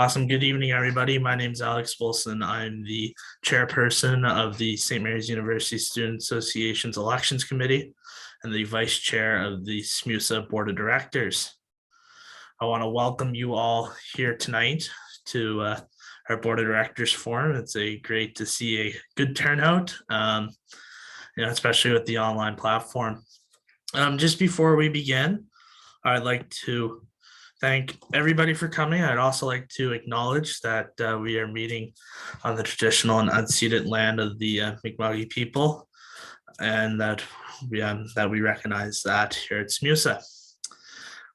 Awesome. Good evening, everybody. My name is Alex Wilson. I'm the chairperson of the St. Mary's University Student Association's Elections Committee and the vice chair of the SMUSA Board of Directors. I want to welcome you all here tonight to our Board of Directors Forum. It's great to see a good turnout, especially with the online platform. Just before we begin, I'd like to thank everybody for coming. I'd also like to acknowledge that we are meeting on the traditional and unceded land of the Mi'kmaq people, and that we recognize that here at SMUSA.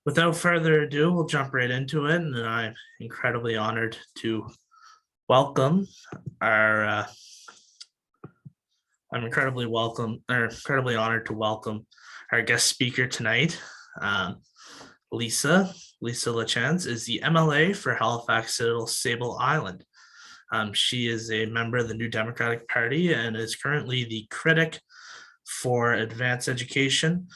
Without further ado, we'll jump right into it, and I'm incredibly honored to welcome our. I'm incredibly honored to welcome our guest speaker tonight. Lisa Lachance is the MLA for Halifax Sable Island. She is a member of the New Democratic Party and is currently the critic for advanced education,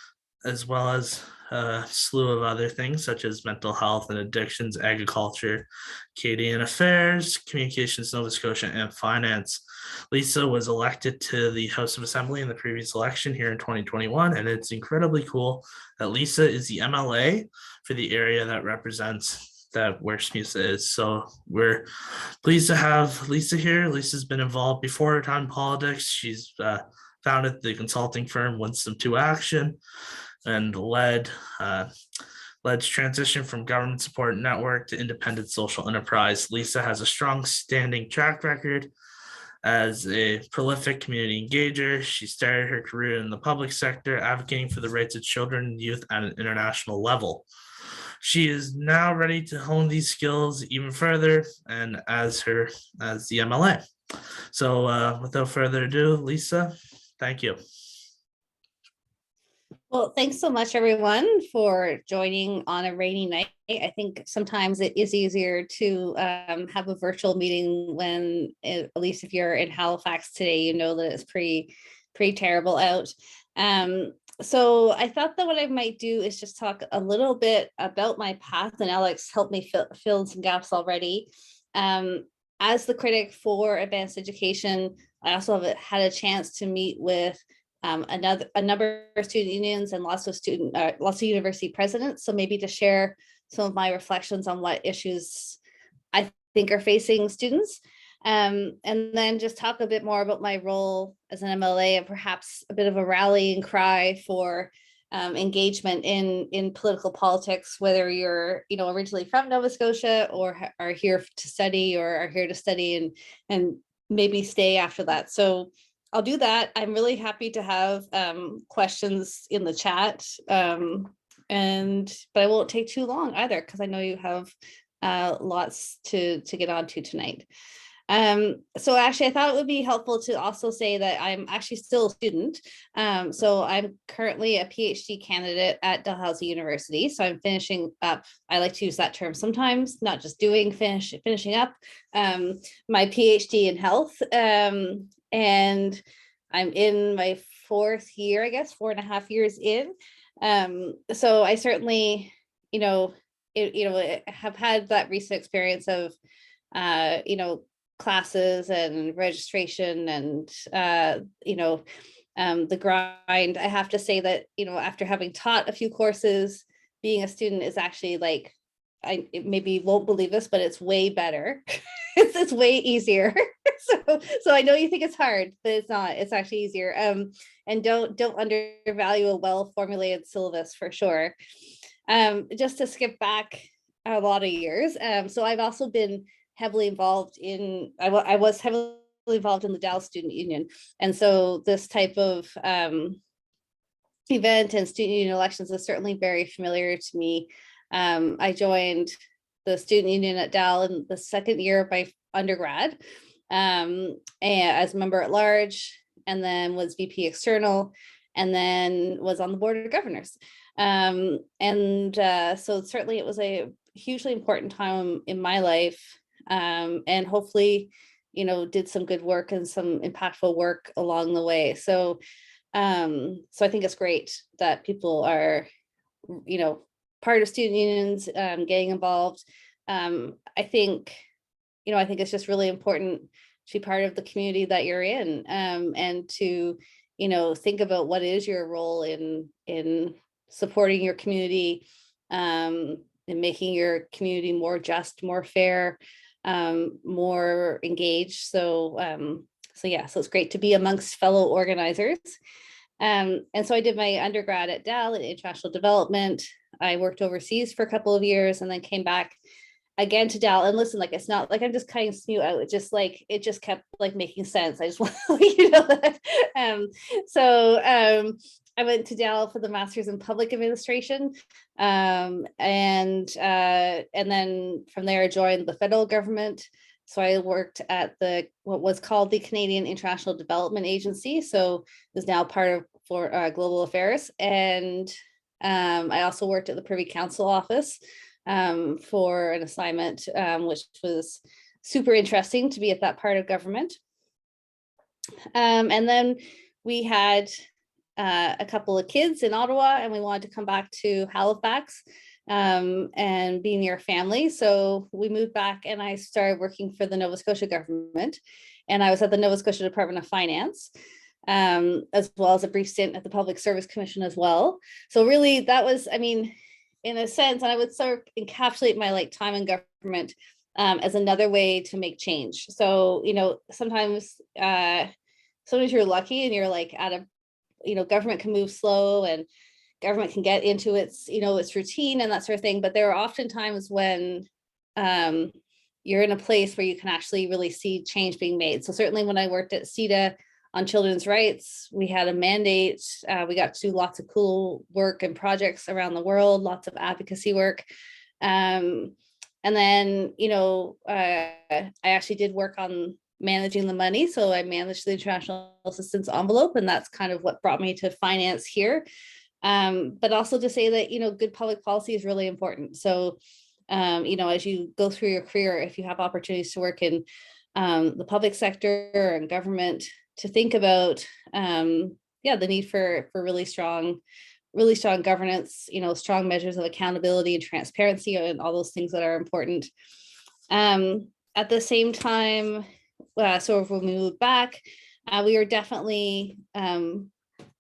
as well as a slew of other things such as mental health and addictions, agriculture, Canadian affairs, communications, Nova Scotia, and finance. Lisa was elected to the House of Assembly in the previous election here in 2021, and it's incredibly cool that Lisa is the MLA for the area that represents where SMUSA is. So we're pleased to have Lisa here. Lisa's been involved before her time in politics. She's founded the consulting firm Winsome to Action and led transition from government support network to independent social enterprise. Lisa has a strong standing track record as a prolific community engager. She started her career in the public sector, advocating for the rights of children and youth at an international level. She is now ready to hone these skills even further and as the MLA. So without further ado, Lisa, thank you. Well, thanks so much, everyone, for joining on a rainy night. I think sometimes it is easier to have a virtual meeting when, at least if you're in Halifax today, you know that it's pretty terrible out. So I thought that what I might do is just talk a little bit about my path, and Alex helped me fill in some gaps already. As the critic for advanced education, I also have had a chance to meet with a number of student unions and lots of university presidents. So maybe to share some of my reflections on what issues I think are facing students. And then just talk a bit more about my role as an MLA and perhaps a bit of a rallying cry for engagement in political politics, whether you're originally from Nova Scotia or are here to study or are here to study and maybe stay after that. So I'll do that. I'm really happy to have questions in the chat, but I won't take too long either because I know you have lots to get onto tonight. So actually, I thought it would be helpful to also say that I'm actually still a student. So I'm currently a PhD candidate at Dalhousie University. So I'm finishing up. I like to use that term sometimes, not just finishing up my PhD in health. And I'm in my 4th year, I guess, 4.5 years in. So I certainly, have had that recent experience of, classes and registration and, the grind. I have to say that, after having taught a few courses, being a student is actually like, I maybe won't believe this, but it's way better. It's way easier. So I know you think it's hard, but it's not. It's actually easier. And don't undervalue a well-formulated syllabus for sure. Just to skip back a lot of years. So I've also been heavily involved in. I was heavily involved in the Dallas Student Union, and so this type of event and student union elections is certainly very familiar to me. I joined the student union at Dal in the 2nd year of my undergrad, and as a member at large, and then was VP external, and then was on the board of governors. So certainly it was a hugely important time in my life, and hopefully, did some good work and some impactful work along the way. So I think it's great that people are, part of student unions, getting involved. I think, I think it's just really important to be part of the community that you're in, and to, think about what is your role in supporting your community, and making your community more just, more fair, more engaged. So yeah, so it's great to be amongst fellow organizers. And so I did my undergrad at Dal in international development. I worked overseas for a couple of years and then came back again to Dal. And listen, like, it's not like I'm just cutting SMU out. It just kept like making sense. I just want to let you know that. I went to Dal for the master's in public administration. And then from there I joined the federal government. So I worked at what was called the Canadian International Development Agency. So is now part of Global Affairs. And I also worked at the Privy Council office for an assignment, which was super interesting to be at that part of government. And then we had a couple of kids in Ottawa, and we wanted to come back to Halifax and be near family. So we moved back and I started working for the Nova Scotia government. And I was at the Nova Scotia Department of Finance, as well as a brief stint at the Public Service Commission as well. So really that was, I mean, in a sense, and I would sort of encapsulate my time in government as another way to make change. So, sometimes you're lucky and you're like at a, government can move slow and government can get into its, its routine and that sort of thing. But there are often times when you're in a place where you can actually really see change being made. So certainly when I worked at CETA on children's rights, we had a mandate. We got to do lots of cool work and projects around the world, lots of advocacy work. And then, I actually did work on managing the money. So I managed the international assistance envelope, and that's kind of what brought me to finance here. But also to say that, good public policy is really important. So, as you go through your career, if you have opportunities to work in the public sector and government, to think about, the need for really strong governance, strong measures of accountability and transparency and all those things that are important. At the same time, so when we moved back, we were definitely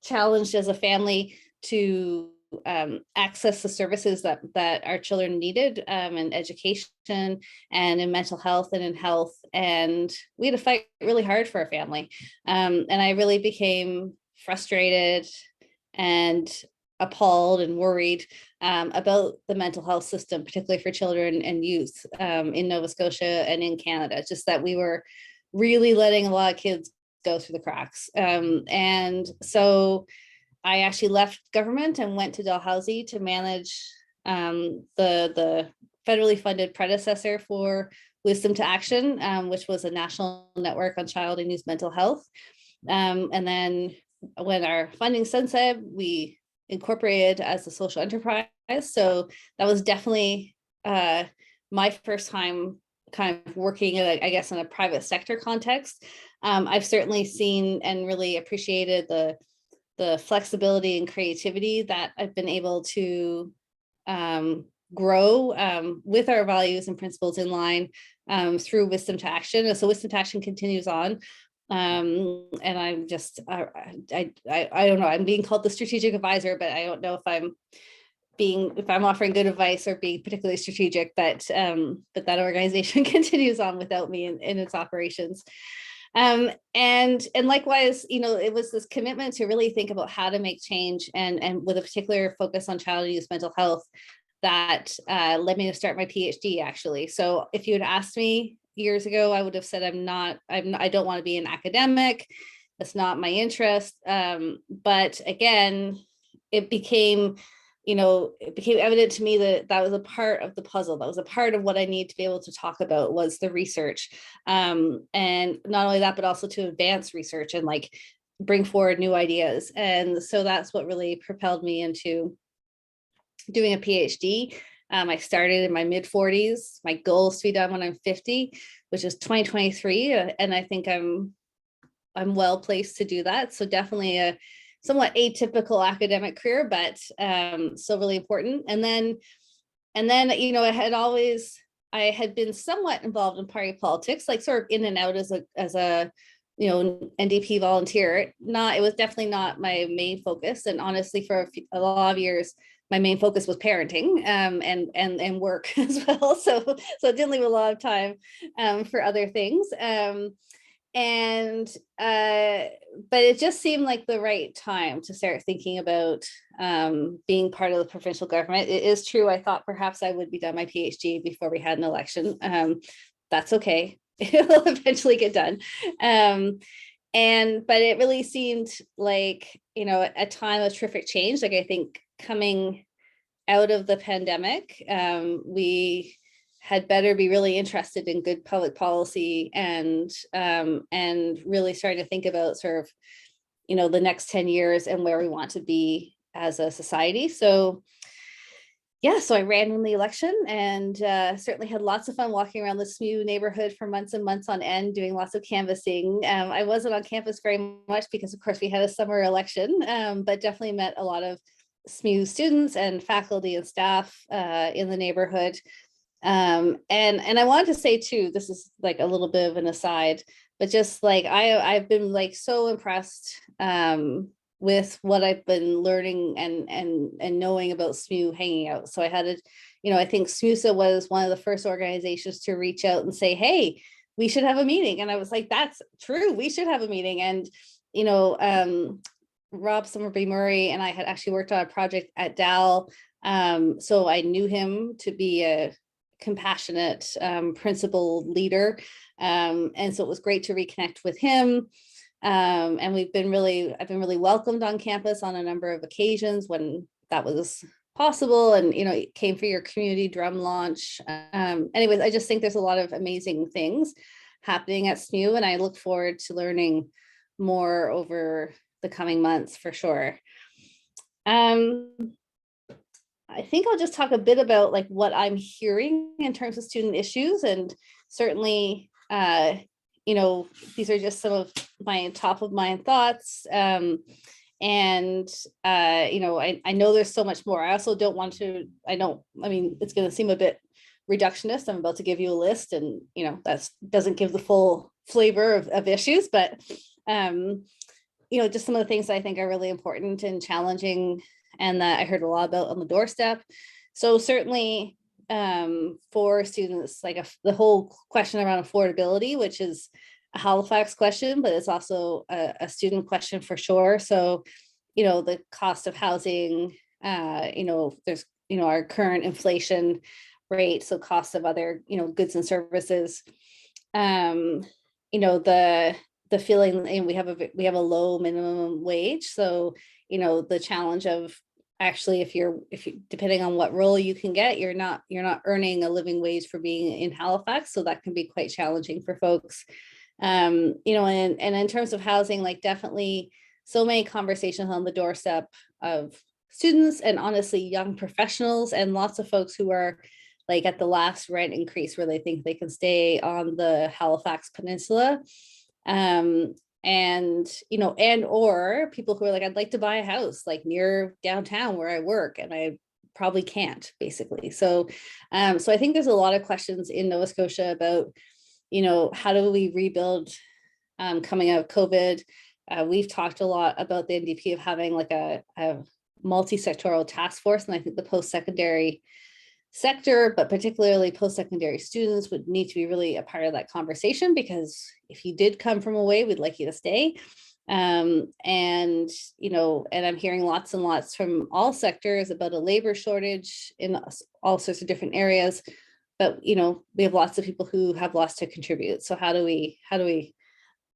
challenged as a family to access the services that our children needed in education and in mental health and in health. And we had to fight really hard for our family. And I really became frustrated and appalled and worried about the mental health system, particularly for children and youth in Nova Scotia and in Canada, just that we were really letting a lot of kids go through the cracks. And so I actually left government and went to Dalhousie to manage the federally funded predecessor for Wisdom to Action, which was a national network on child and youth mental health. And then when our funding sunset, we incorporated as a social enterprise. So that was definitely my first time kind of working, I guess, in a private sector context. I've certainly seen and really appreciated the flexibility and creativity that I've been able to grow with our values and principles in line through Wisdom to Action. And so Wisdom to Action continues on. And I'm just, I don't know, I'm being called the strategic advisor, but I don't know if I'm offering good advice or being particularly strategic, but that organization continues on without me in its operations. And likewise, it was this commitment to really think about how to make change and with a particular focus on child and youth mental health that led me to start my PhD, actually. So if you had asked me years ago, I would have said I don't want to be an academic. That's not my interest. But again, it became evident to me that was a part of the puzzle. That was a part of what I need to be able to talk about was the research. And not only that, but also to advance research and bring forward new ideas. And so that's what really propelled me into doing a PhD. I started in my mid 40s. My goal is to be done when I'm 50, which is 2023. And I think I'm well placed to do that. So definitely a somewhat atypical academic career, but still really important. And then, I had always I had been somewhat involved in party politics, like sort of in and out as a NDP volunteer. It was definitely not my main focus. And honestly, for a lot of years, my main focus was parenting and work as well. So it didn't leave a lot of time for other things. But it just seemed like the right time to start thinking about being part of the provincial government. It is true, I thought perhaps I would be done my PhD before we had an election. That's okay. It will eventually get done. But it really seemed like, a time of terrific change. Like, I think coming out of the pandemic, we had better be really interested in good public policy and really starting to think about sort of, the next 10 years and where we want to be as a society. So yeah, so I ran in the election and certainly had lots of fun walking around the SMU neighborhood for months and months on end, doing lots of canvassing. I wasn't on campus very much because, of course, we had a summer election, but definitely met a lot of SMU students and faculty and staff in the neighborhood. And I wanted to say too, this is like a little bit of an aside, but just like I've been like so impressed with what I've been learning and knowing about SMU hanging out. So I had I think SMUSA was one of the first organizations to reach out and say, hey, we should have a meeting. And I was like, that's true, we should have a meeting. And Rob Summerby Murray and I had actually worked on a project at Dal. So I knew him to be a compassionate, principled leader. And so it was great to reconnect with him. And I've been really welcomed on campus on a number of occasions when that was possible. And, it came for your community drum launch. Anyways, I just think there's a lot of amazing things happening at SMU, and I look forward to learning more over the coming months for sure. I think I'll just talk a bit about like what I'm hearing in terms of student issues, and certainly, these are just some of my top of mind thoughts. I know there's so much more. I also don't want to, it's going to seem a bit reductionist. I'm about to give you a list and, that doesn't give the full flavor of issues, but, just some of the things that I think are really important and challenging and that I heard a lot about on the doorstep. So certainly for students, like the whole question around affordability, which is a Halifax question, but it's also a student question for sure. So, the cost of housing, there's, our current inflation rate, so cost of other, goods and services, the feeling, and we have a low minimum wage. So, the challenge of actually, if you depending on what role you can get, you're not earning a living wage for being in Halifax. So that can be quite challenging for folks. And in terms of housing, like definitely so many conversations on the doorstep of students and honestly young professionals and lots of folks who are like at the last rent increase where they think they can stay on the Halifax Peninsula. Or people who are like, I'd like to buy a house like near downtown where I work and I probably can't, basically. So I think there's a lot of questions in Nova Scotia about, how do we rebuild coming out of COVID? We've talked a lot about the NDP of having like a multi-sectoral task force, and I think the post-secondary sector, but particularly post-secondary students, would need to be really a part of that conversation, because if you did come from away, we'd like you to stay. And I'm hearing lots and lots from all sectors about a labor shortage in all sorts of different areas, but we have lots of people who have lots to contribute. So how do we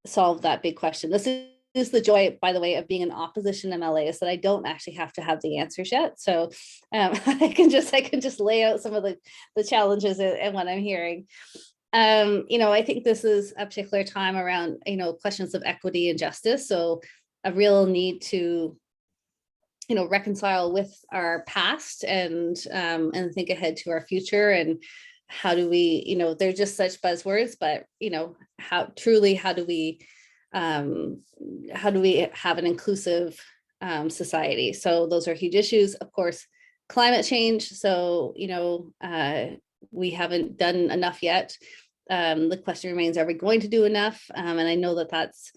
solve that big question? This is the joy, by the way, of being an opposition MLA, is that I don't actually have to have the answers yet. So I can just lay out some of the challenges and what I'm hearing. I think this is a particular time around, questions of equity and justice. So a real need to, reconcile with our past and think ahead to our future. And how do we, they're just such buzzwords, but, how do we have an inclusive society? So those are huge issues. Of course, climate change. So, we haven't done enough yet. The question remains, are we going to do enough? And I know that that's,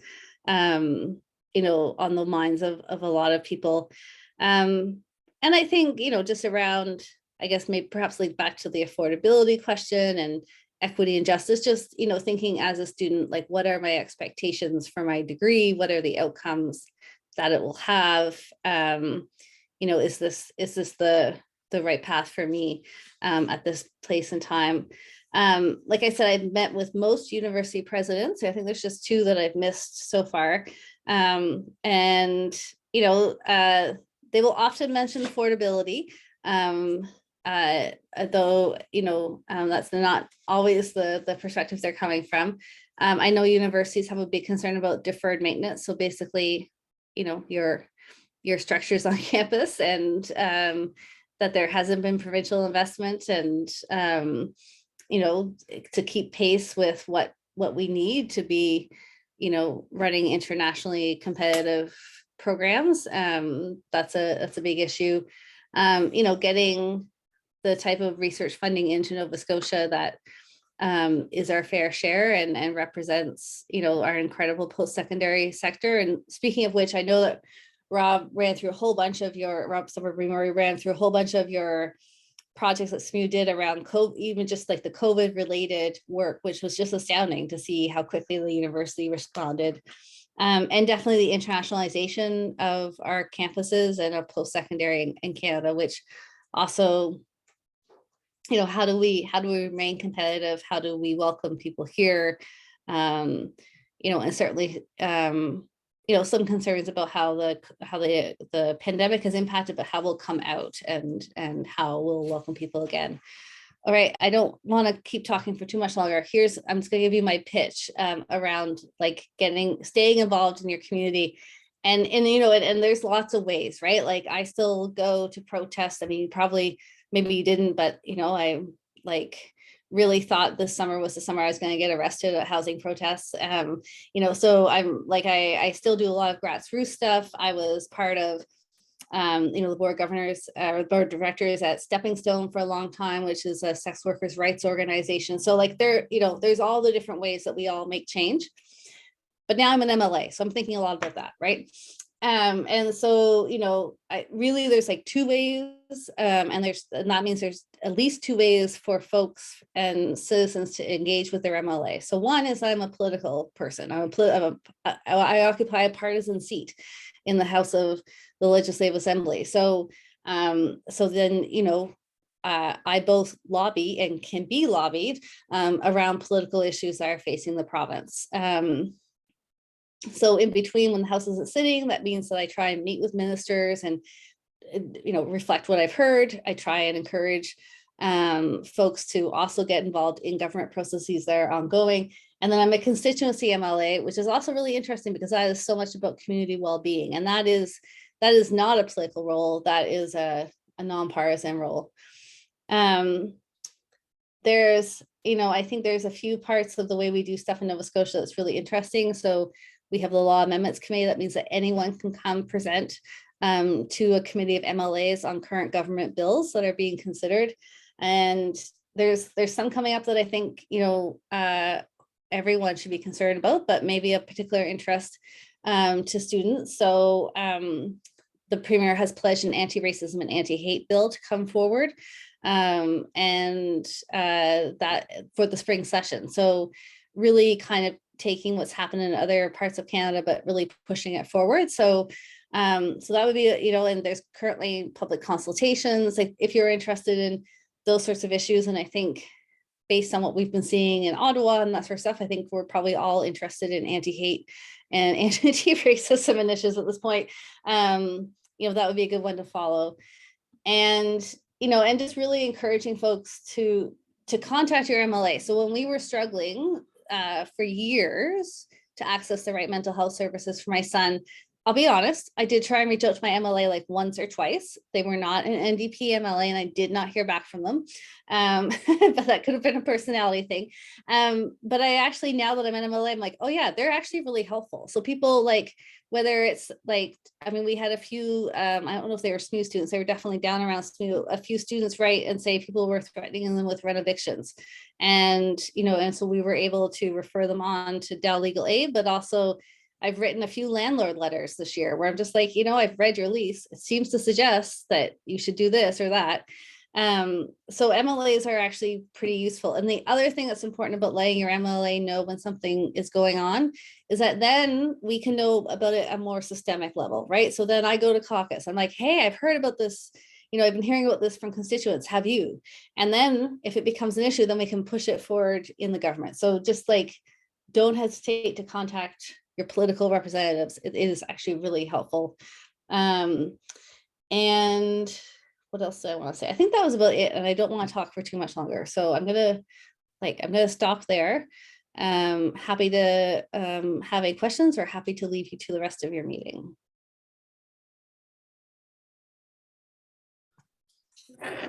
you know, on the minds of a lot of people. And I think, you know, just around, I guess maybe perhaps link back to the affordability question and equity and justice, just, you know, thinking as a student, like, what are my expectations for my degree? What are the outcomes that it will have? You know, is this the right path for me at this place and time? Like I said, I've met with most university presidents. I think there's just two that I've missed so far. And, you know, they will often mention affordability, though, you know, that's not always the perspective they're coming from. I know universities have a big concern about deferred maintenance. So basically, you know, your structures on campus, and that there hasn't been provincial investment, and you know, to keep pace with what we need to be, you know, running internationally competitive programs. That's a big issue. You know, getting the type of research funding into Nova Scotia that is our fair share and represents, you know, our incredible post-secondary sector. And speaking of which, I know that Rob ran through a whole bunch of your, Rob Summerbury ran through a whole bunch of your projects that SMU did around COVID, even just like the COVID related work, which was just astounding to see how quickly the university responded. And definitely the internationalization of our campuses and of post-secondary in Canada, which also, you know, how do we remain competitive? How do we welcome people here? You know, and certainly, you know, some concerns about how the pandemic has impacted, but how we'll come out and how we'll welcome people again. All right, I don't want to keep talking for too much longer. I'm just going to give you my pitch around like staying involved in your community. And you know, and there's lots of ways, right? Like I still go to protests. I mean, maybe you didn't, but you know, I like really thought this summer was the summer I was going to get arrested at housing protests. You know, so I'm like, I still do a lot of grassroots stuff. I was part of, you know, the board of directors at Stepping Stone for a long time, which is a sex workers' rights organization. So like you know, there's all the different ways that we all make change. But now I'm an MLA, so I'm thinking a lot about that, right? And so, you know, there's like two ways, and that means there's at least two ways for folks and citizens to engage with their MLA. So one is I'm a political person. I occupy a partisan seat in the House of the Legislative Assembly. So, so then, you know, I both lobby and can be lobbied around political issues that are facing the province. So in between when the House isn't sitting, that means that I try and meet with ministers and, you know, reflect what I've heard. I try and encourage folks to also get involved in government processes that are ongoing. And then I'm a constituency MLA, which is also really interesting because that is so much about community well-being. And that is not a political role. That is a nonpartisan role. There's, you know, I think there's a few parts of the way we do stuff in Nova Scotia that's really interesting. So we have the Law Amendments Committee. That means that anyone can come present to a committee of MLAs on current government bills that are being considered. And there's some coming up that I think, you know, everyone should be concerned about, but maybe a particular interest to students. So the Premier has pledged an anti-racism and anti-hate bill to come forward, and that for the spring session. So really kind of taking what's happened in other parts of Canada, but really pushing it forward. So so that would be, you know, and there's currently public consultations, like if you're interested in those sorts of issues. And I think based on what we've been seeing in Ottawa and that sort of stuff, I think we're probably all interested in anti-hate and anti-racism initiatives at this point. You know, that would be a good one to follow. And, you know, and just really encouraging folks to contact your MLA. So when we were struggling for years to access the right mental health services for my son, I'll be honest, I did try and reach out to my MLA like once or twice. They were not an NDP MLA and I did not hear back from them. But that could have been a personality thing. But I actually, now that I'm an MLA, I'm like, oh yeah, they're actually really helpful. So people like, whether it's like, I mean, we had a few, I don't know if they were SMU students, they were definitely down around SMU, a few students write and say people were threatening them with rent evictions. And, you know, and so we were able to refer them on to Dell Legal Aid, but also I've written a few landlord letters this year where I'm just like, you know, I've read your lease. It seems to suggest that you should do this or that. So MLAs are actually pretty useful. And the other thing that's important about letting your MLA know when something is going on is that then we can know about it at a more systemic level, right? So then I go to caucus. I'm like, hey, I've heard about this. You know, I've been hearing about this from constituents. Have you? And then if it becomes an issue, then we can push it forward in the government. So just like, don't hesitate to contact your political representatives. It is actually really helpful. And what else do I want to say? I think that was about it. And I don't want to talk for too much longer. So I'm gonna stop there. Happy to have any questions or happy to leave you to the rest of your meeting.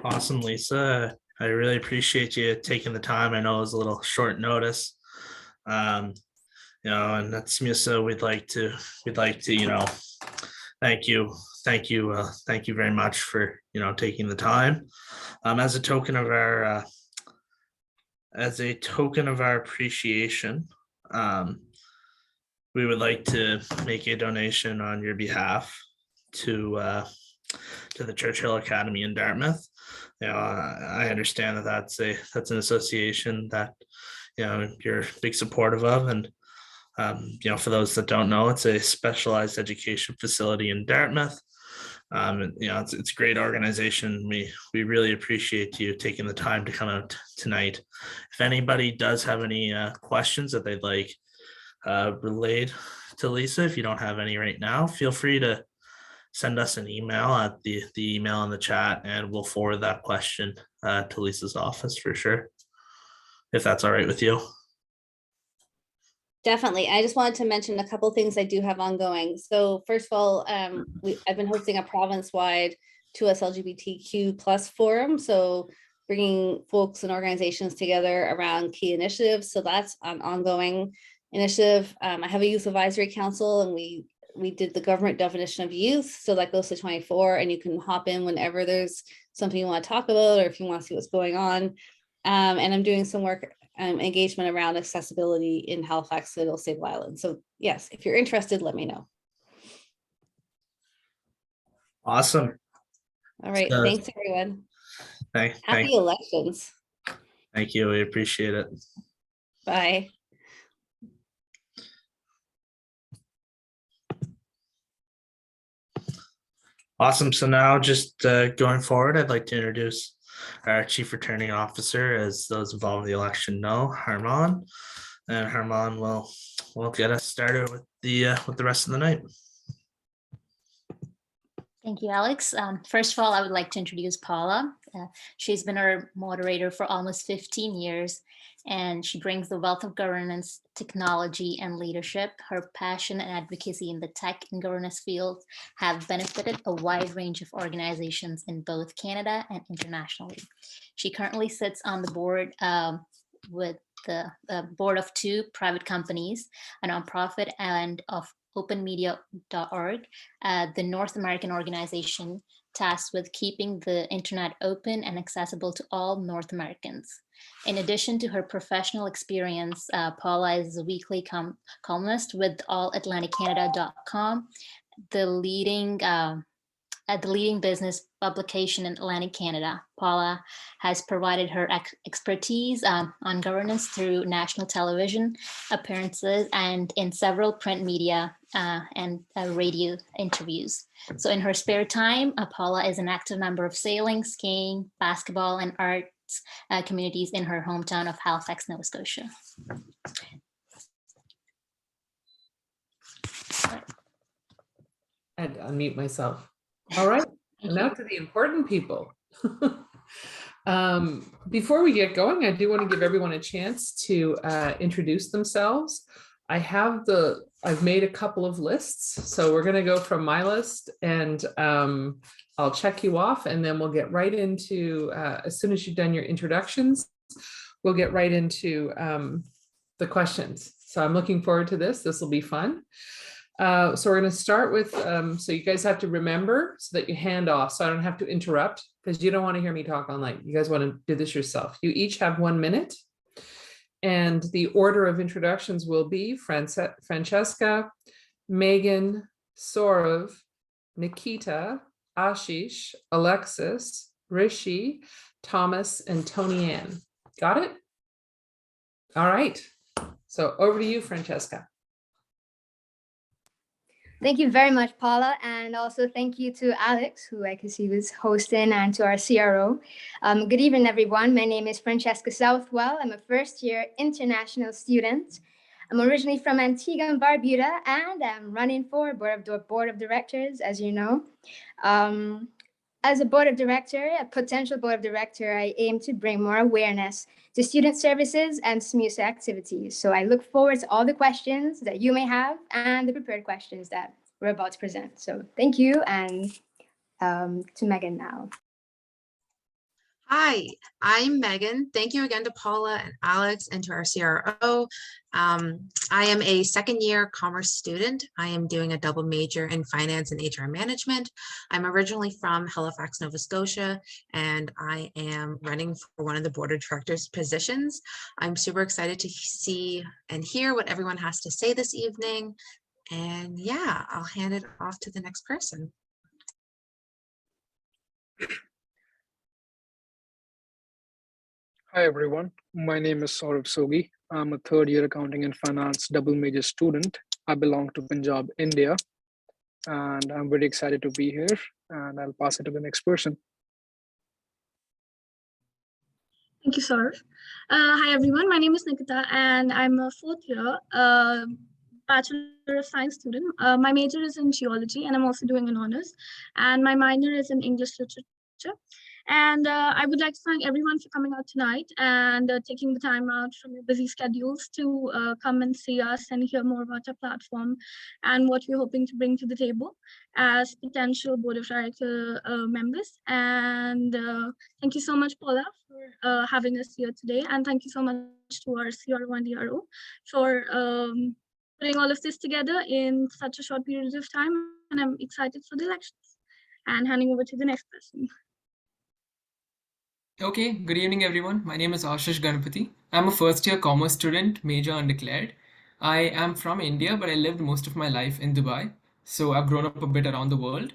Awesome, Lisa. I really appreciate you taking the time. I know it was a little short notice. You know, and at SMUSA, we'd like to, you know, thank you very much for, you know, taking the time. As a token of our appreciation, we would like to make a donation on your behalf to the Churchill Academy in Dartmouth. You know, I understand that that's an association that, you know, you're big supportive of, and you know, for those that don't know, it's a specialized education facility in Dartmouth. And, you know, it's a great organization. We really appreciate you taking the time to come out tonight. If anybody does have any questions that they'd like relayed to Lisa, if you don't have any right now, feel free to send us an email at the email in the chat, and we'll forward that question to Lisa's office for sure, if that's all right with you. Definitely. I just wanted to mention a couple things I do have ongoing. So first of all, I've been hosting a province-wide 2S LGBTQ plus forum. So bringing folks and organizations together around key initiatives. So that's an ongoing initiative. I have a youth advisory council, and we did the government definition of youth. So that goes to 24, and you can hop in whenever there's something you want to talk about, or if you want to see what's going on. And I'm doing some work engagement around accessibility in Halifax, Little Sable Island. So yes, if you're interested, let me know. Awesome. All right. Thanks, everyone. Happy elections. Thank you. We appreciate it. Bye. Awesome. So now just going forward, I'd like to introduce our Chief Returning Officer. As those involved in the election know, Harman. And Harman will get us started with the rest of the night. Thank you, Alex. First of all, I would like to introduce Paula. She's been our moderator for almost 15 years, and she brings the wealth of governance, technology, and leadership. Her passion and advocacy in the tech and governance fields have benefited a wide range of organizations in both Canada and internationally. She currently sits on the board with the board of 2 private companies, a nonprofit, and of openmedia.org, the North American organization tasked with keeping the internet open and accessible to all North Americans. In addition to her professional experience, Paula is a weekly columnist with allatlanticcanada.com, the leading business publication in Atlantic Canada. Paula has provided her expertise on governance through national television appearances and in several print media and radio interviews. So in her spare time, Paula is an active member of sailing, skiing, basketball, and arts communities in her hometown of Halifax, Nova Scotia. I had to unmute myself. All right, now to the important people. Before we get going, I do want to give everyone a chance to introduce themselves. I have the I've made a couple of lists. So we're going to go from my list, and I'll check you off, and then we'll get right into, as soon as you've done your introductions, we'll get right into the questions. So I'm looking forward to this. This will be fun. So we're going to start with, so you guys have to remember so that you hand off, so I don't have to interrupt, because you don't want to hear me talk all night. You guys want to do this yourself. You each have 1 minute. And the order of introductions will be Francesca, Megan, Saurav, Nikita, Ashish, Alexis, Rishi, Thomas, and Tony Ann. Got it? All right. So over to you, Francesca. Thank you very much, Paula. And also thank you to Alex, who I could see was hosting, and to our CRO. Good evening, everyone. My name is Francesca Southwell. I'm a first-year international student. I'm originally from Antigua and Barbuda, and I'm running for board of directors, as you know. As a board of director, a potential board of director, I aim to bring more awareness to student services and SMUSA activities. So I look forward to all the questions that you may have and the prepared questions that we're about to present. So thank you, and to Megan now. Hi, I'm Megan. Thank you again to Paula and Alex, and to our CRO. I am a second-year commerce student. I am doing a double major in finance and HR management. I'm originally from Halifax, Nova Scotia, and I am running for one of the board of directors positions. I'm super excited to see and hear what everyone has to say this evening. And yeah, I'll hand it off to the next person. Hi everyone, my name is Saurav Sogi. I'm a third-year accounting and finance double major student. I belong to Punjab, India, and I'm very excited to be here, and I'll pass it to the next person. Thank you, Saurav. Hi everyone, my name is Nikita, and I'm a fourth year Bachelor of Science student. My major is in geology, and I'm also doing an honors, and my minor is in English literature. And I would like to thank everyone for coming out tonight and taking the time out from your busy schedules to come and see us and hear more about our platform and what we're hoping to bring to the table as potential board of director members. And thank you so much, Paula, for having us here today. And thank you so much to our CRO and DRO for putting all of this together in such a short period of time. And I'm excited for the elections. And handing over to the next person. Okay, good evening everyone. My name is Ashish Ganvathi. I'm a first-year commerce student, major undeclared. I am from India, but I lived most of my life in Dubai. So I've grown up a bit around the world.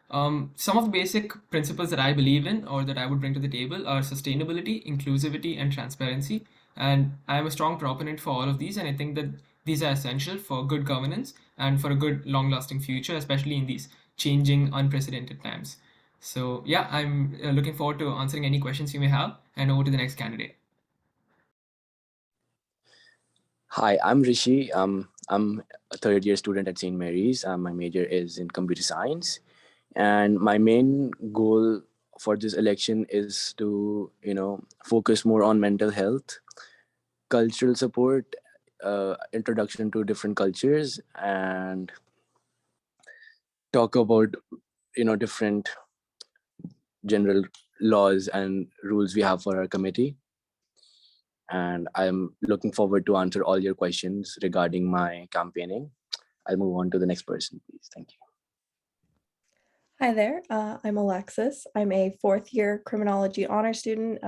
Some of the basic principles that I believe in or that I would bring to the table are sustainability, inclusivity, and transparency. And I'm a strong proponent for all of these, and I think that these are essential for good governance and for a good long-lasting future, especially in these changing, unprecedented times. So yeah, I'm looking forward to answering any questions you may have, and over to the next candidate. Hi, I'm Rishi. I'm a third-year student at St. Mary's. My major is in computer science, and my main goal for this election is to, focus more on mental health, cultural support, introduction to different cultures, and talk about, different general laws and rules we have for our committee. And I'm looking forward to answer all your questions regarding my campaigning. I'll move on to the next person, please. Thank you. Hi there, I'm Alexis. I'm a fourth-year criminology honor student,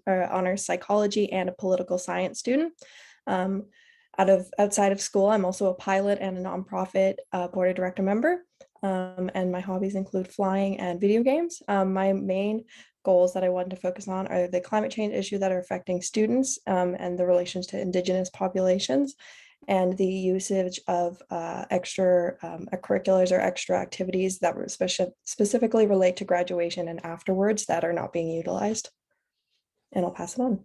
honors psychology, and a political science student. Outside of school, I'm also a pilot and a nonprofit board of director member. And my hobbies include flying and video games. My main goals that I wanted to focus on are the climate change issue that are affecting students and the relations to Indigenous populations, and the usage of extracurriculars or extra activities that specifically relate to graduation and afterwards that are not being utilized. And I'll pass it on.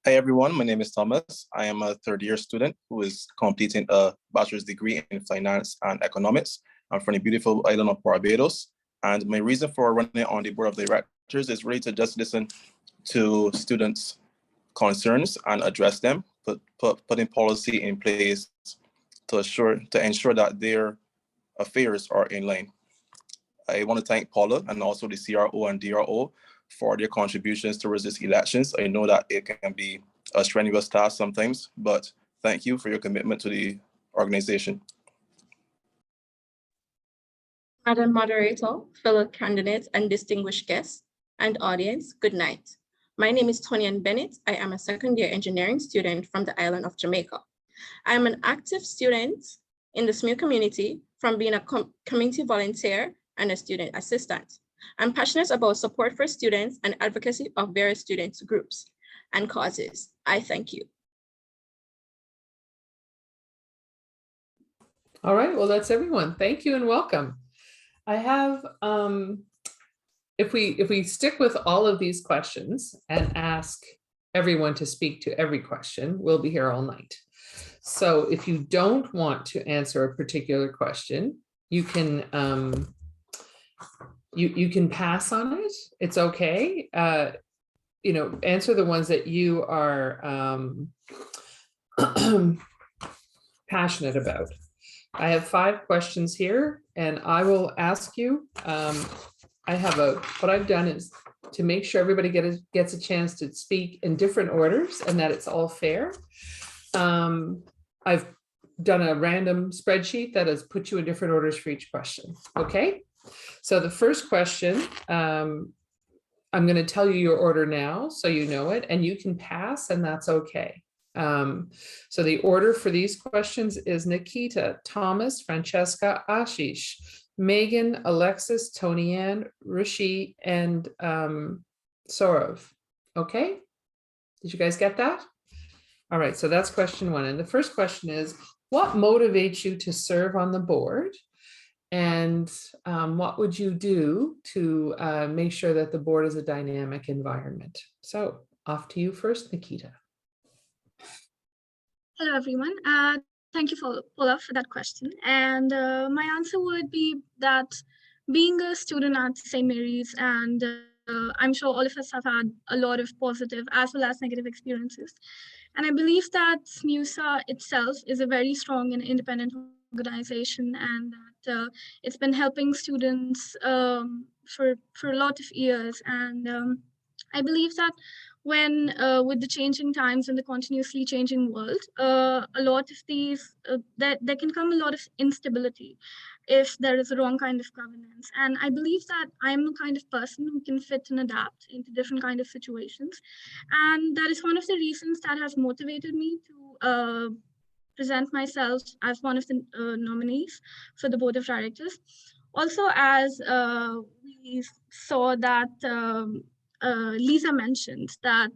Hi everyone, my name is Thomas. I am a third-year student who is completing a bachelor's degree in finance and economics. I'm from the beautiful island of Barbados. And my reason for running on the board of directors is really to just listen to students' concerns and address them putting policy in place to ensure that their affairs are in line. I want to thank Paula and also the CRO and DRO for their contributions towards these elections. I know that it can be a strenuous task sometimes, but thank you for your commitment to the organization. Madam Moderator, fellow candidates and distinguished guests and audience, good night. My name is Tonian Bennett. I am a second-year engineering student from the island of Jamaica. I am an active student in the SMU community from being a community volunteer and a student assistant. I'm passionate about support for students and advocacy of various students groups and causes. I thank you. All right, well, that's everyone. Thank you and welcome. I have, if we stick with all of these questions and ask everyone to speak to every question, we'll be here all night. So if you don't want to answer a particular question, you can you can pass on it. It's okay. You know, answer the ones that you are passionate about. I have 5 questions here, and I will ask you. I have what I've done is to make sure everybody gets a chance to speak in different orders and that it's all fair. I've done a random spreadsheet that has put you in different orders for each question. Okay, so the first question, I'm going to tell you your order now so you know it, and you can pass, and that's okay. So the order for these questions is Nikita, Thomas, Francesca, Ashish, Megan, Alexis, Tony-Ann, Rishi, and Saurav. Okay, did you guys get that? All right, so that's question 1. And the first question is, what motivates you to serve on the board? And what would you do to make sure that the board is a dynamic environment? So off to you first, Nikita. Hello, everyone. Thank you, Paula, for that question. And my answer would be that being a student at St. Mary's, and I'm sure all of us have had a lot of positive as well as negative experiences. And I believe that SMUSA itself is a very strong and independent organization, and that it's been helping students for a lot of years. And I believe that when with the changing times and the continuously changing world, a lot of these, there can come a lot of instability if there is a wrong kind of governance. And I believe that I'm the kind of person who can fit and adapt into different kind of situations. And that is one of the reasons that has motivated me to present myself as one of the nominees for the board of directors. Also, as we saw that Lisa mentioned that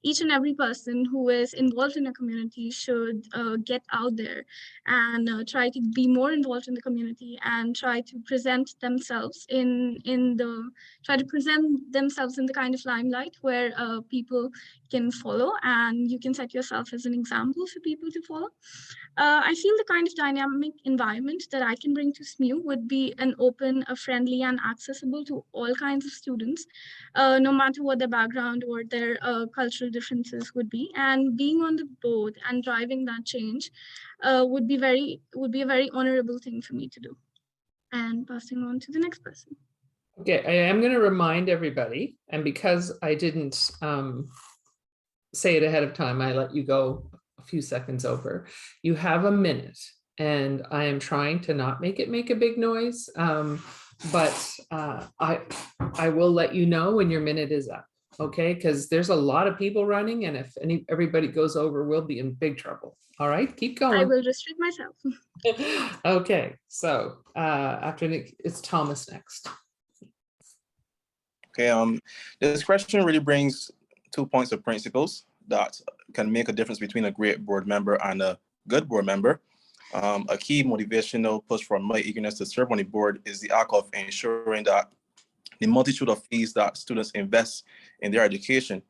each and every person who is involved in a community should get out there and try to be more involved in the community and try to present themselves in the kind of limelight where people can follow, and you can set yourself as an example for people to follow. I feel the kind of dynamic environment that I can bring to SMU would be an open, friendly, and accessible to all kinds of students, no matter what their background or their cultural differences would be. And being on the board and driving that change would be a very honorable thing for me to do. And passing on to the next person. Okay, I am going to remind everybody, and because I didn't say it ahead of time, I let you go a few seconds over. You have a minute, and I am trying to not make a big noise, but I will let you know when your minute is up, okay? Because there's a lot of people running, and if everybody goes over, we'll be in big trouble. All right, keep going. I will restrict myself. Okay, so after Nick, it's Thomas next. Okay, this question really brings 2 points of principles that can make a difference between a great board member and a good board member. A key motivational push for my eagerness to serve on the board is the act of ensuring that the multitude of fees that students invest in their education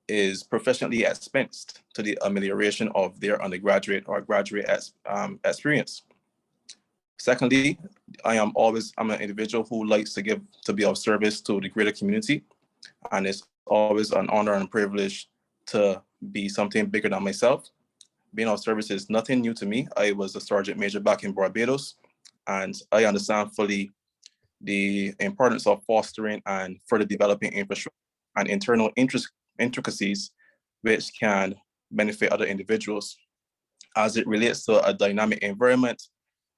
is professionally expensed to the amelioration of their undergraduate or graduate experience. Secondly, I'm an individual who likes to be of service to the greater community, and it's always an honor and privilege to be something bigger than myself. being of service is nothing new to me. I was a sergeant major back in Barbados, and I understand fully the importance of fostering and further developing infrastructure and internal intricacies which can benefit other individuals. As it relates to a dynamic environment,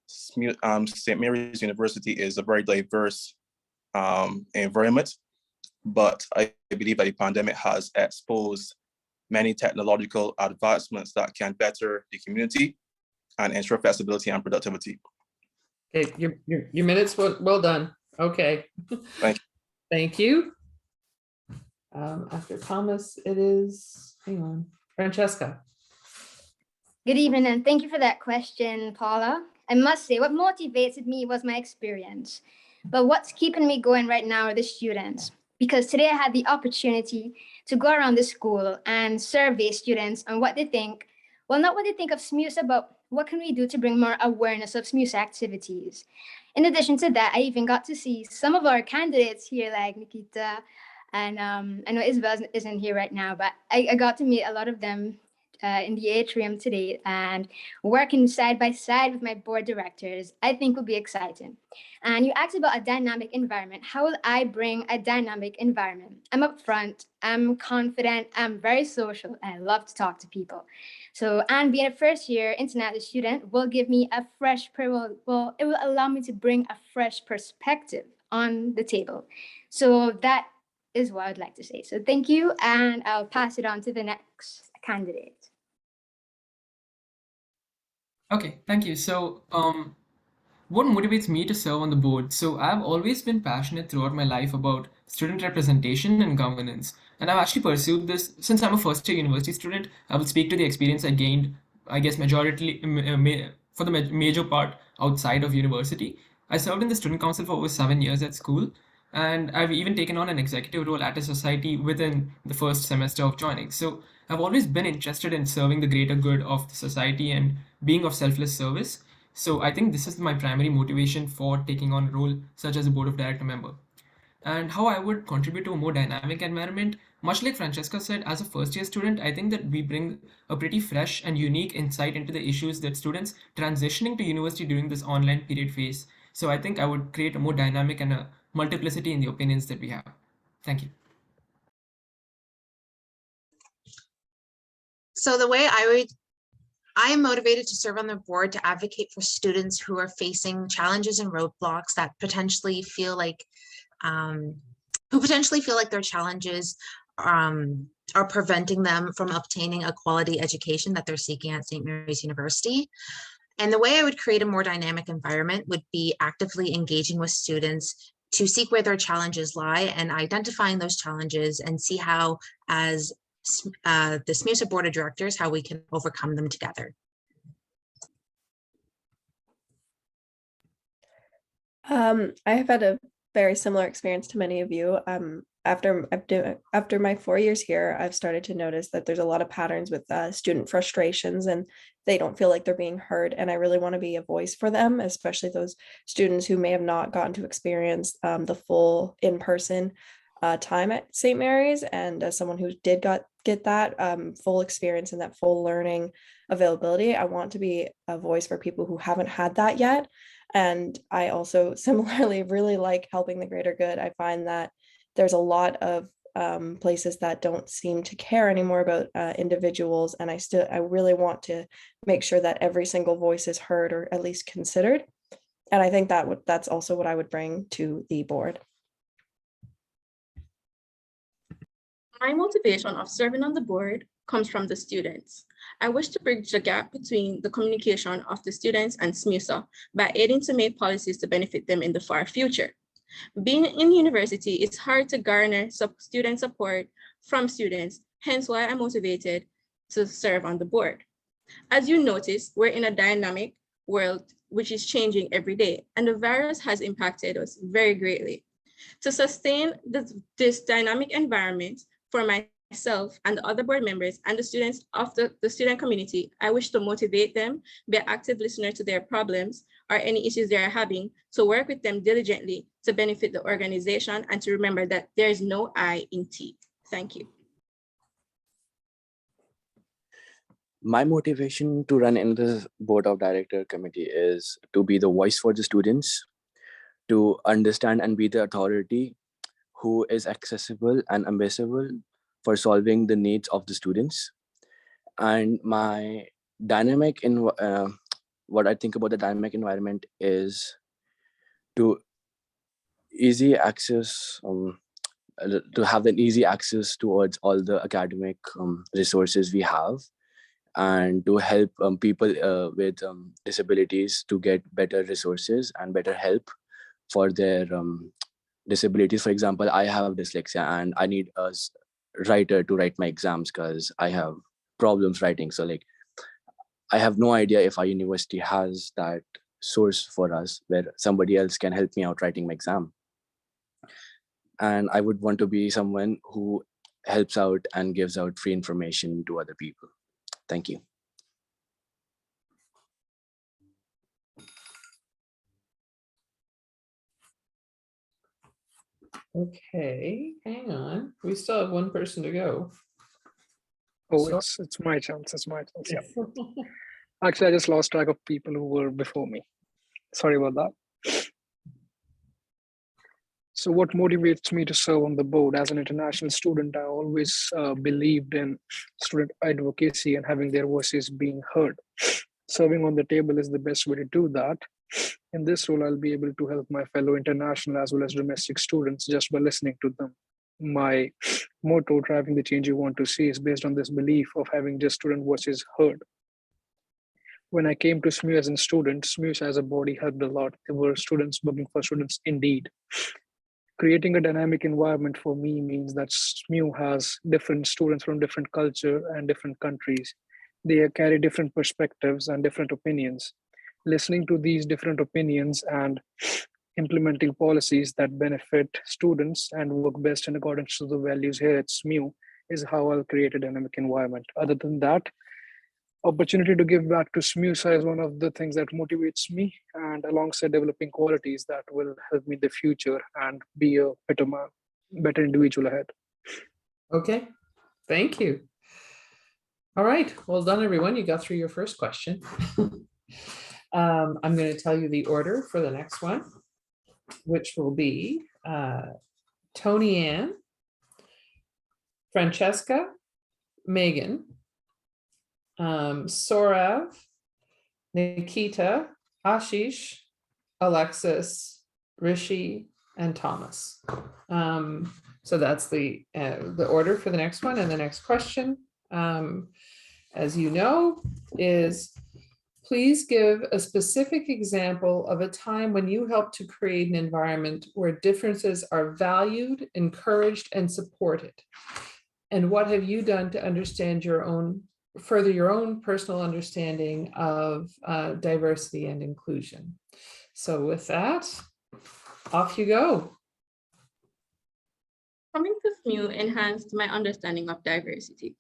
St. Mary's University is a very diverse environment, but I believe that the pandemic has exposed many technological advancements that can better the community and ensure flexibility and productivity. Okay, your minutes well done. Okay. Thank you. Thank you. After Thomas, it is, hang on, Francesca. Good evening, and thank you for that question, Paula. I must say, what motivated me was my experience. But what's keeping me going right now are the students. Because today I had the opportunity to go around the school and survey students on what they think. Well, not what they think of SMUSA, but what can we do to bring more awareness of SMUSA activities. In addition to that, I even got to see some of our candidates here, like Nikita, and I know Isabel isn't here right now, but I got to meet a lot of them in the atrium today, and working side by side with my board directors, I think will be exciting. And you asked about a dynamic environment. How will I bring a dynamic environment? I'm upfront, I'm confident, I'm very social, and I love to talk to people. So, and being a first year international student will give me a fresh, it will allow me to bring a fresh perspective on the table. So that is what I'd like to say. So thank you, and I'll pass it on to the next candidate. Okay, thank you. So, what motivates me to serve on the board? So, I've always been passionate throughout my life about student representation and governance. And I've actually pursued this since I'm a first year university student. I will speak to the experience I gained, I guess, for the major part outside of university. I served in the student council for over 7 years at school. And I've even taken on an executive role at a society within the first semester of joining. So I've always been interested in serving the greater good of the society and being of selfless service. So I think this is my primary motivation for taking on a role such as a board of director member. And how I would contribute to a more dynamic environment, much like Francesca said, as a first year student, I think that we bring a pretty fresh and unique insight into the issues that students transitioning to university during this online period face. So I think I would create a more dynamic and a multiplicity in the opinions that we have. Thank you. So the way I am motivated to serve on the board to advocate for students who are facing challenges and roadblocks that potentially feel like their challenges are preventing them from obtaining a quality education that they're seeking at St. Mary's University. And the way I would create a more dynamic environment would be actively engaging with students to seek where their challenges lie and identifying those challenges and see how, as the SMUSA Board of Directors, how we can overcome them together. I have had a very similar experience to many of you. After my 4 years here, I've started to notice that there's a lot of patterns with student frustrations, and they don't feel like they're being heard. And I really want to be a voice for them, especially those students who may have not gotten to experience the full in-person time at St. Mary's. And as someone who did get that full experience and that full learning availability, I want to be a voice for people who haven't had that yet. And I also similarly really like helping the greater good. I find that there's a lot of places that don't seem to care anymore about individuals. And I really want to make sure that every single voice is heard or at least considered. And I think that's also what I would bring to the board. My motivation of serving on the board comes from the students. I wish to bridge the gap between the communication of the students and SMUSA by aiding to make policies to benefit them in the far future. Being in university, it's hard to garner student support from students, hence why I'm motivated to serve on the board. As you notice, we're in a dynamic world which is changing every day, and the virus has impacted us very greatly. To sustain this dynamic environment for myself and the other board members and the students of the student community, I wish to motivate them, be an active listener to their problems or any issues they're having, to work with them diligently to benefit the organization and to remember that there is no I in T. Thank you. my motivation to run in the board of director committee is to be the voice for the students, to understand and be the authority who is accessible and ambassador for solving the needs of the students. And my dynamic in what I think about the dynamic environment is to easy access, to have an easy access towards all the academic resources we have, and to help people with disabilities to get better resources and better help for their disabilities. For example, I have dyslexia and I need a writer to write my exams because I have problems writing. So like, I have no idea if our university has that source for us where somebody else can help me out writing my exam. And I would want to be someone who helps out and gives out free information to other people. Thank you. Okay, hang on. We still have one person to go. Oh, So- it's my chance. It's my chance. Yeah. Actually, I just lost track of people who were before me. Sorry about that. So what motivates me to serve on the board? As an international student, I always believed in student advocacy and having their voices being heard. Serving on the table is the best way to do that. In this role, I'll be able to help my fellow international as well as domestic students just by listening to them. My motto, driving the change you want to see, is based on this belief of having just student voices heard. When I came to SMU as a student, SMUSA as a body helped a lot. There were students working for students indeed. Creating a dynamic environment for me means that SMU has different students from different culture and different countries. They carry different perspectives and different opinions. Listening to these different opinions and implementing policies that benefit students and work best in accordance to the values here at SMU is how I'll create a dynamic environment. Other than that, opportunity to give back to SMUSA is one of the things that motivates me, and alongside developing qualities that will help me in the future and be a better man, better individual ahead. Okay, thank you. All right, well done, everyone. You got through your first question. I'm going to tell you the order for the next one, which will be Tony Ann, Francesca, Megan, Sorav, Nikita, Ashish, Alexis, Rishi, and Thomas. So that's the order for the next one. And the next question, as you know, is please give a specific example of a time when you helped to create an environment where differences are valued, encouraged, and supported. And what have you done to understand further your own personal understanding of diversity and inclusion? So with that, off you go. Coming to SMU enhanced my understanding of diversity.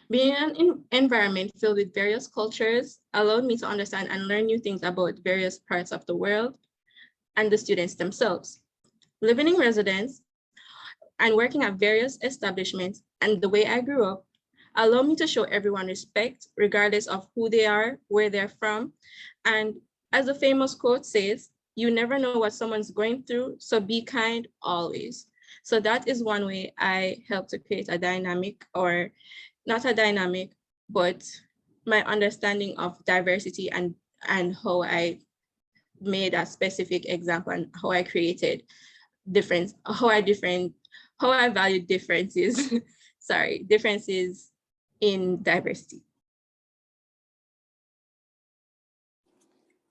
Being in an environment filled with various cultures allowed me to understand and learn new things about various parts of the world and the students themselves. Living in residence and working at various establishments and the way I grew up allowed me to show everyone respect, regardless of who they are, where they're from. And as the famous quote says, you never know what someone's going through, so be kind always. So that is one way I help to create a dynamic, or not a dynamic, but my understanding of diversity and how I made a specific example and how I created difference, how I valued differences, differences in diversity.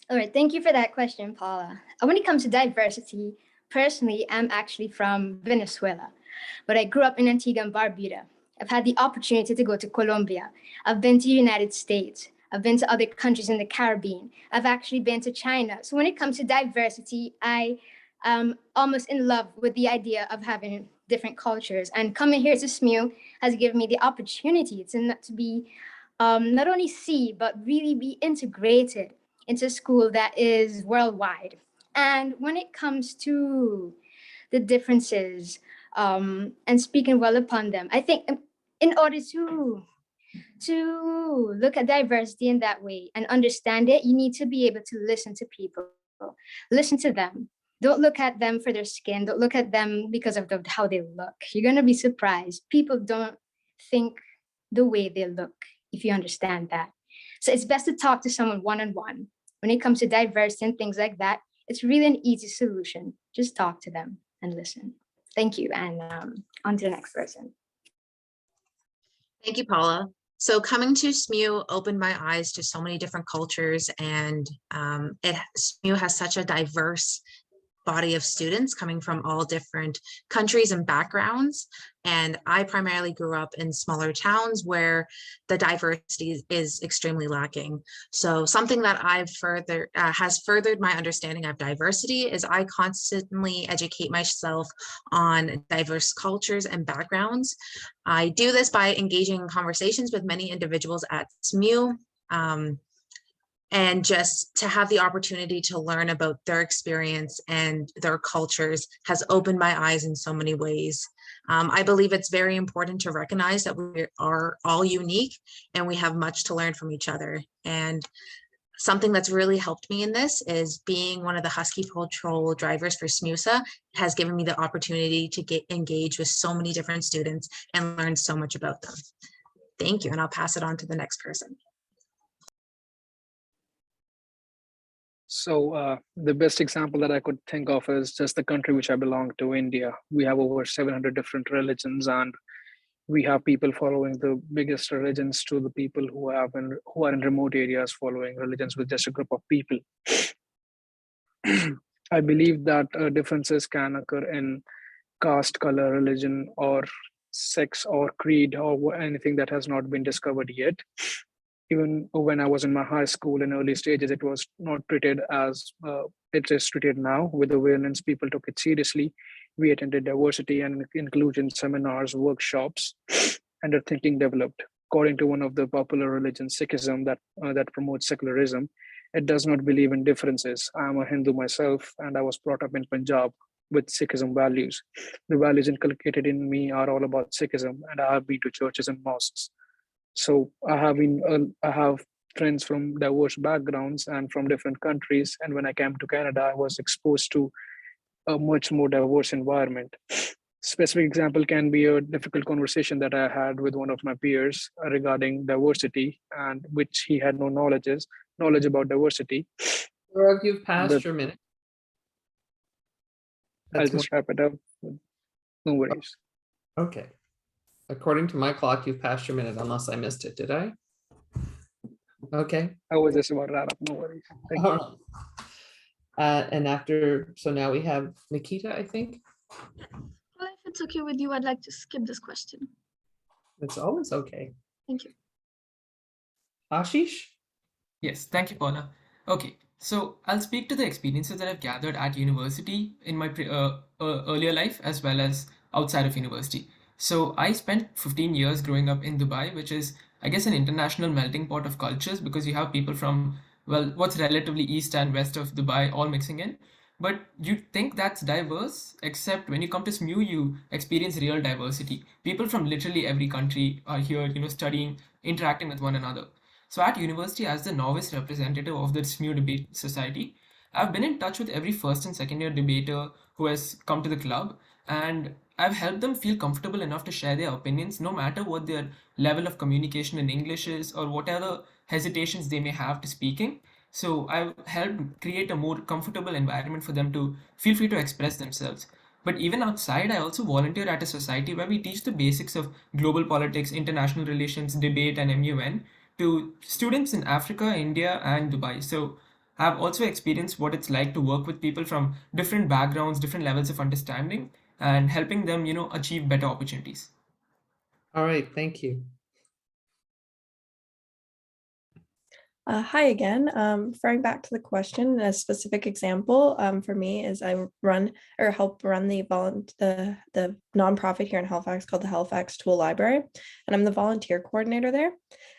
All right, thank you for that question, Paula. When it comes to diversity, personally, I'm actually from Venezuela, but I grew up in Antigua and Barbuda. I've had the opportunity to go to Colombia. I've been to the United States. I've been to other countries in the Caribbean. I've actually been to China. So when it comes to diversity, I am almost in love with the idea of having different cultures. And coming here to SMU has given me the opportunity to be not only see, but really be integrated into a school that is worldwide. And when it comes to the differences and speaking well upon them, I think in order to to look at diversity in that way and understand it, you need to be able to listen to people, listen to them. Don't look at them for their skin. Don't look at them because of how they look. You're going to be surprised. People don't think the way they look, if you understand that. So it's best to talk to someone one-on-one. When it comes to diversity and things like that, it's really an easy solution. Just talk to them and listen. Thank you. And on to the next person. Thank you, Paula. So coming to SMU opened my eyes to so many different cultures, and SMU has such a diverse body of students coming from all different countries and backgrounds. And I primarily grew up in smaller towns where the diversity is extremely lacking. So something that has furthered my understanding of diversity is I constantly educate myself on diverse cultures and backgrounds. I do this by engaging in conversations with many individuals at SMU. And just to have the opportunity to learn about their experience and their cultures has opened my eyes in so many ways. I believe it's very important to recognize that we are all unique and we have much to learn from each other. And something that's really helped me in this is being one of the Husky Patrol drivers for SMUSA has given me the opportunity to get engaged with so many different students and learn so much about them. Thank you, and I'll pass it on to the next person. So the best example that I could think of is just the country which I belong to, India. We have over 700 different religions, and we have people following the biggest religions to the people who are in remote areas following religions with just a group of people. I believe that differences can occur in caste, color, religion, or sex, or creed, or anything that has not been discovered yet. Even when I was in my high school in early stages, it was not treated as it is treated now. With awareness, people took it seriously. We attended diversity and inclusion seminars, workshops, and their thinking developed. According to one of the popular religions, Sikhism, that promotes secularism, it does not believe in differences. I am a Hindu myself, and I was brought up in Punjab with Sikhism values. The values inculcated in me are all about Sikhism, and I have been to churches and mosques. So I have friends from diverse backgrounds and from different countries. And when I came to Canada, I was exposed to a much more diverse environment. Specific example can be a difficult conversation that I had with one of my peers regarding diversity, and which he had no knowledge about diversity. Gaurav, you've passed your minute. I'll just wrap it up. No worries. Okay. According to my clock, you've passed your minute, unless I missed it. Did I? Okay. I was just about to wrap up. No worries. Thank you. And after, so now we have Nikita, I think. Well, if it's okay with you, I'd like to skip this question. It's always okay. Thank you. Ashish? Yes, thank you, Paula. Okay, so I'll speak to the experiences that I've gathered at university in my earlier life as well as outside of university. So I spent 15 years growing up in Dubai, which is, I guess, an international melting pot of cultures because you have people from, well, what's relatively east and west of Dubai all mixing in. But you think that's diverse, except when you come to SMU, you experience real diversity. People from literally every country are here, studying, interacting with one another. So at university, as the novice representative of the SMU Debate Society, I've been in touch with every first and second year debater who has come to the club, and I've helped them feel comfortable enough to share their opinions, no matter what their level of communication in English is or whatever hesitations they may have to speaking. So I've helped create a more comfortable environment for them to feel free to express themselves. But even outside, I also volunteer at a society where we teach the basics of global politics, international relations, debate, and MUN to students in Africa, India, and Dubai. So I've also experienced what it's like to work with people from different backgrounds, different levels of understanding, and helping them, achieve better opportunities. All right, thank you. Hi again. Referring back to the question, a specific example for me is I help run the nonprofit here in Halifax called the Halifax Tool Library, and I'm the volunteer coordinator there.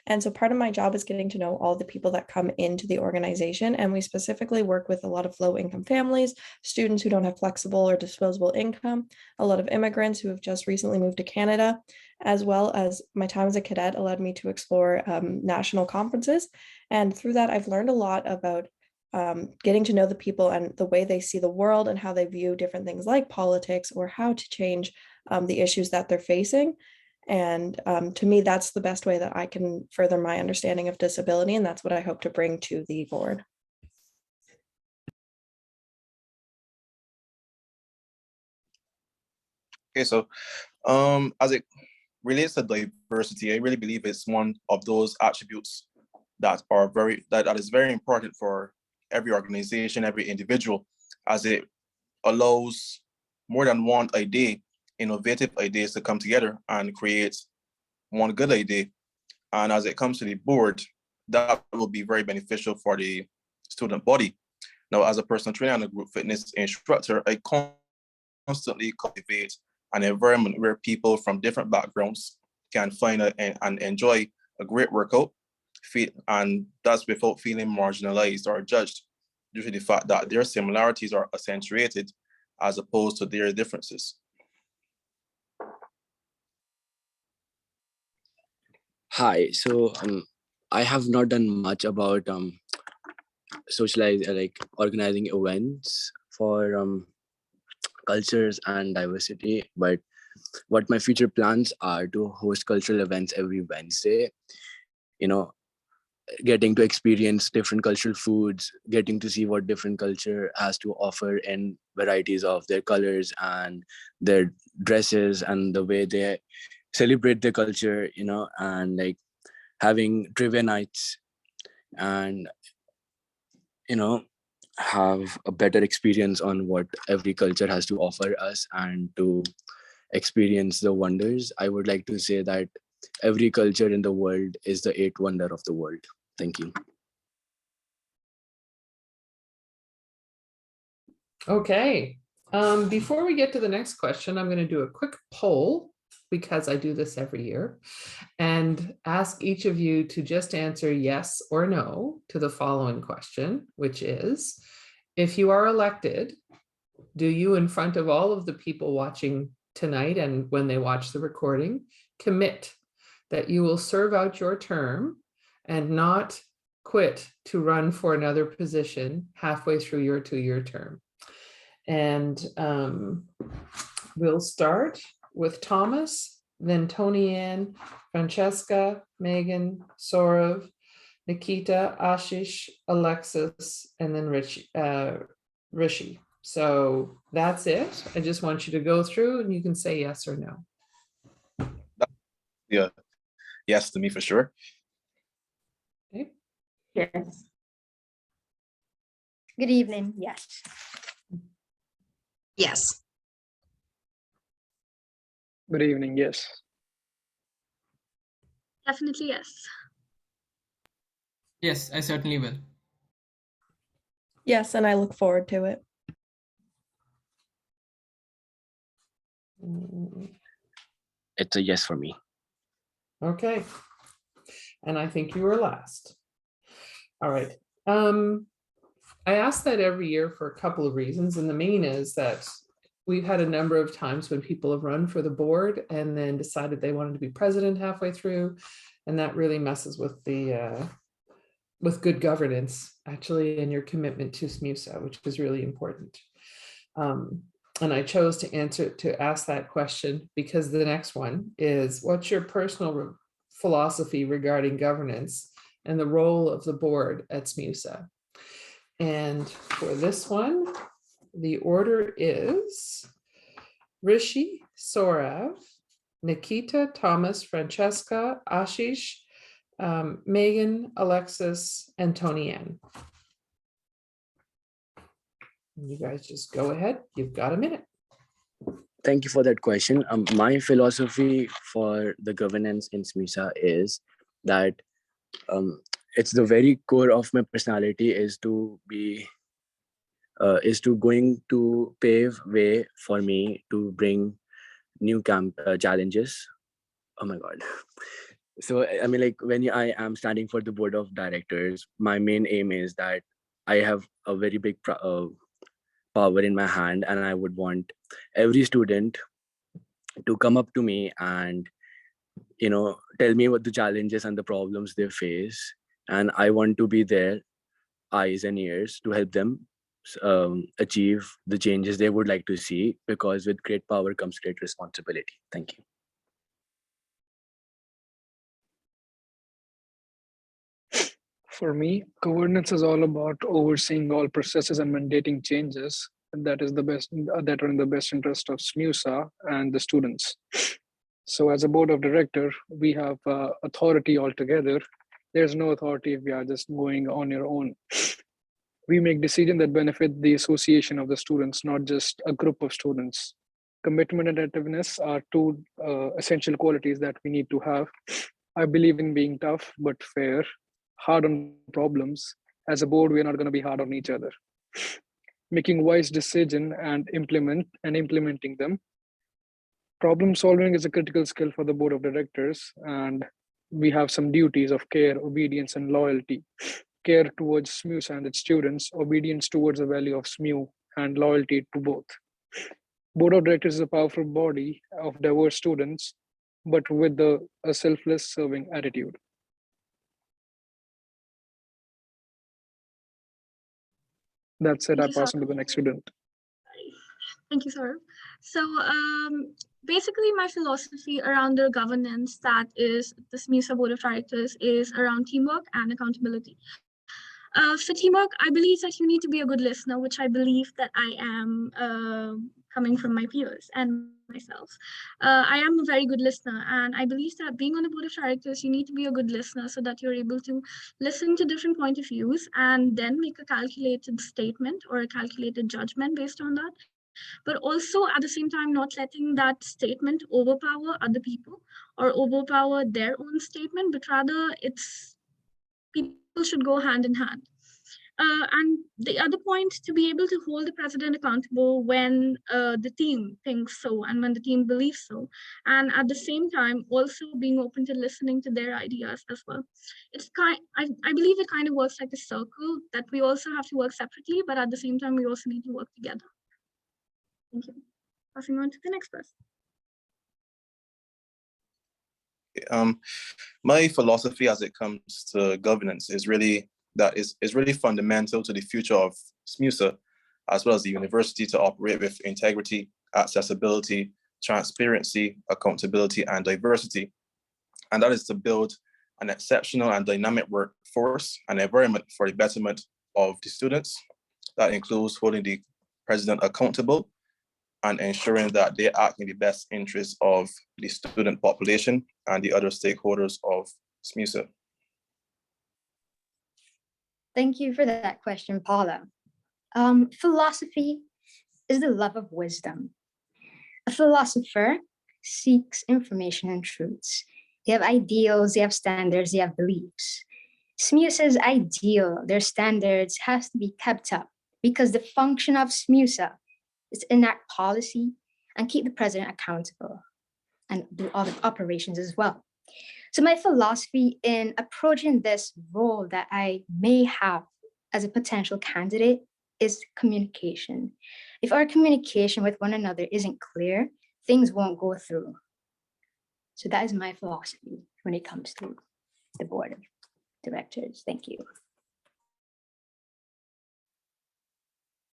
And so part of my job is getting to know all the people that come into the organization, and we specifically work with a lot of low-income families, students who don't have flexible or disposable income, a lot of immigrants who have just recently moved to Canada, as well as my time as a cadet allowed me to explore national conferences. And through that, I've learned a lot about getting to know the people and the way they see the world and how they view different things like politics or how to change the issues that they're facing. And to me, that's the best way that I can further my understanding of disability. And that's what I hope to bring to the board. Okay, so as it relates to diversity, I really believe it's one of those attributes that is very important for every organization, every individual, as it allows more than one idea, innovative ideas to come together and create one good idea. And as it comes to the board, that will be very beneficial for the student body. Now, as a personal trainer and a group fitness instructor, I constantly cultivate an environment where people from different backgrounds can find and enjoy a great workout, and that's without feeling marginalized or judged due to the fact that their similarities are accentuated as opposed to their differences. Hi, so I have not done much about organizing events for cultures and diversity, but what my future plans are to host cultural events every Wednesday, getting to experience different cultural foods, getting to see what different culture has to offer in varieties of their colors and their dresses and the way they celebrate their culture, and like having trivia nights and, have a better experience on what every culture has to offer us and to experience the wonders. I would like to say that every culture in the world is the eighth wonder of the world. Thank you. Okay. Before we get to the next question, I'm going to do a quick poll because I do this every year and ask each of you to just answer yes or no to the following question, which is, if you are elected, do you, in front of all of the people watching tonight and when they watch the recording, commit that you will serve out your term and not quit to run for another position halfway through your 2-year term? And we'll start with Thomas, then Tony Ann, Francesca, Megan, Saurav, Nikita, Ashish, Alexis, and then Rishi. So that's it. I just want you to go through and you can say yes or no. Yeah, yes to me for sure. Okay. Yes. Good evening. Yes. Yes. Good evening. Yes. Definitely yes. Yes, I certainly will. Yes, and I look forward to it. It's a yes for me. Okay. And I think you were last. All right. I ask that every year for a couple of reasons. And the main is that we've had a number of times when people have run for the board and then decided they wanted to be president halfway through. And that really messes with the with good governance, actually, and your commitment to SMUSA, which is really important. And I chose to ask that question because the next one is, what's your personal philosophy regarding governance and the role of the board at SMUSA? And for this one, the order is Rishi, Saurav, Nikita, Thomas, Francesca, Ashish, Megan, Alexis, and Tony Ann. You guys just go ahead. You've got a minute. Thank you for that question. My philosophy for the governance in SMUSA is that it's the very core of my personality is to going to pave way for me to bring new challenges. Oh my God. So, I mean, like I am standing for the board of directors, my main aim is that I have a very big power in my hand, and I would want every student to come up to me and, tell me what the challenges and the problems they face. And I want to be their eyes and ears to help them achieve the changes they would like to see, because with great power comes great responsibility. Thank you. For me, governance is all about overseeing all processes and mandating changes that are in the best interest of SMUSA and the students. So as a board of director, we have authority altogether. There's no authority if we are just going on your own. We make decisions that benefit the association of the students, not just a group of students. Commitment and attentiveness are two essential qualities that we need to have. I believe in being tough but fair, hard on problems. As a board, we're not going to be hard on each other. Making wise decisions and implementing them. Problem solving is a critical skill for the board of directors, and we have some duties of care, obedience, and loyalty. Care towards SMUSA and its students, obedience towards the value of SMU, and loyalty to both. Board of Directors is a powerful body of diverse students, but with a selfless serving attitude. That's it. I pass on to the next student. Thank you, sir. So basically my philosophy around the governance that is the SMUSA Board of Directors is around teamwork and accountability. For teamwork, I believe that you need to be a good listener, which I believe that I am coming from my peers and myself. I am a very good listener, and I believe that being on the board of directors, you need to be a good listener so that you're able to listen to different point of views and then make a calculated statement or a calculated judgment based on that. But also at the same time, not letting that statement overpower other people or overpower their own statement, but rather people should go hand in hand. And the other point, to be able to hold the president accountable when the team thinks so and when the team believes so. And at the same time, also being open to listening to their ideas as well. I believe it kind of works like a circle, that we also have to work separately, but at the same time, we also need to work together. Thank you. Passing on to the next person. My philosophy as it comes to governance is really fundamental to the future of SMUSA, as well as the university, to operate with integrity, accessibility, transparency, accountability, and diversity. And that is to build an exceptional and dynamic workforce and environment for the betterment of the students. That includes holding the president accountable and ensuring that they act in the best interest of the student population and the other stakeholders of SMUSA. Thank you for that question, Paula. Philosophy is the love of wisdom. A philosopher seeks information and truths. They have ideals, they have standards, they have beliefs. SMUSA's ideal, their standards has to be kept up because the function of SMUSA is to enact policy and keep the president accountable and do other operations as well. So my philosophy in approaching this role that I may have as a potential candidate is communication. If our communication with one another isn't clear, things won't go through. So that is my philosophy when it comes to the board of directors. Thank you.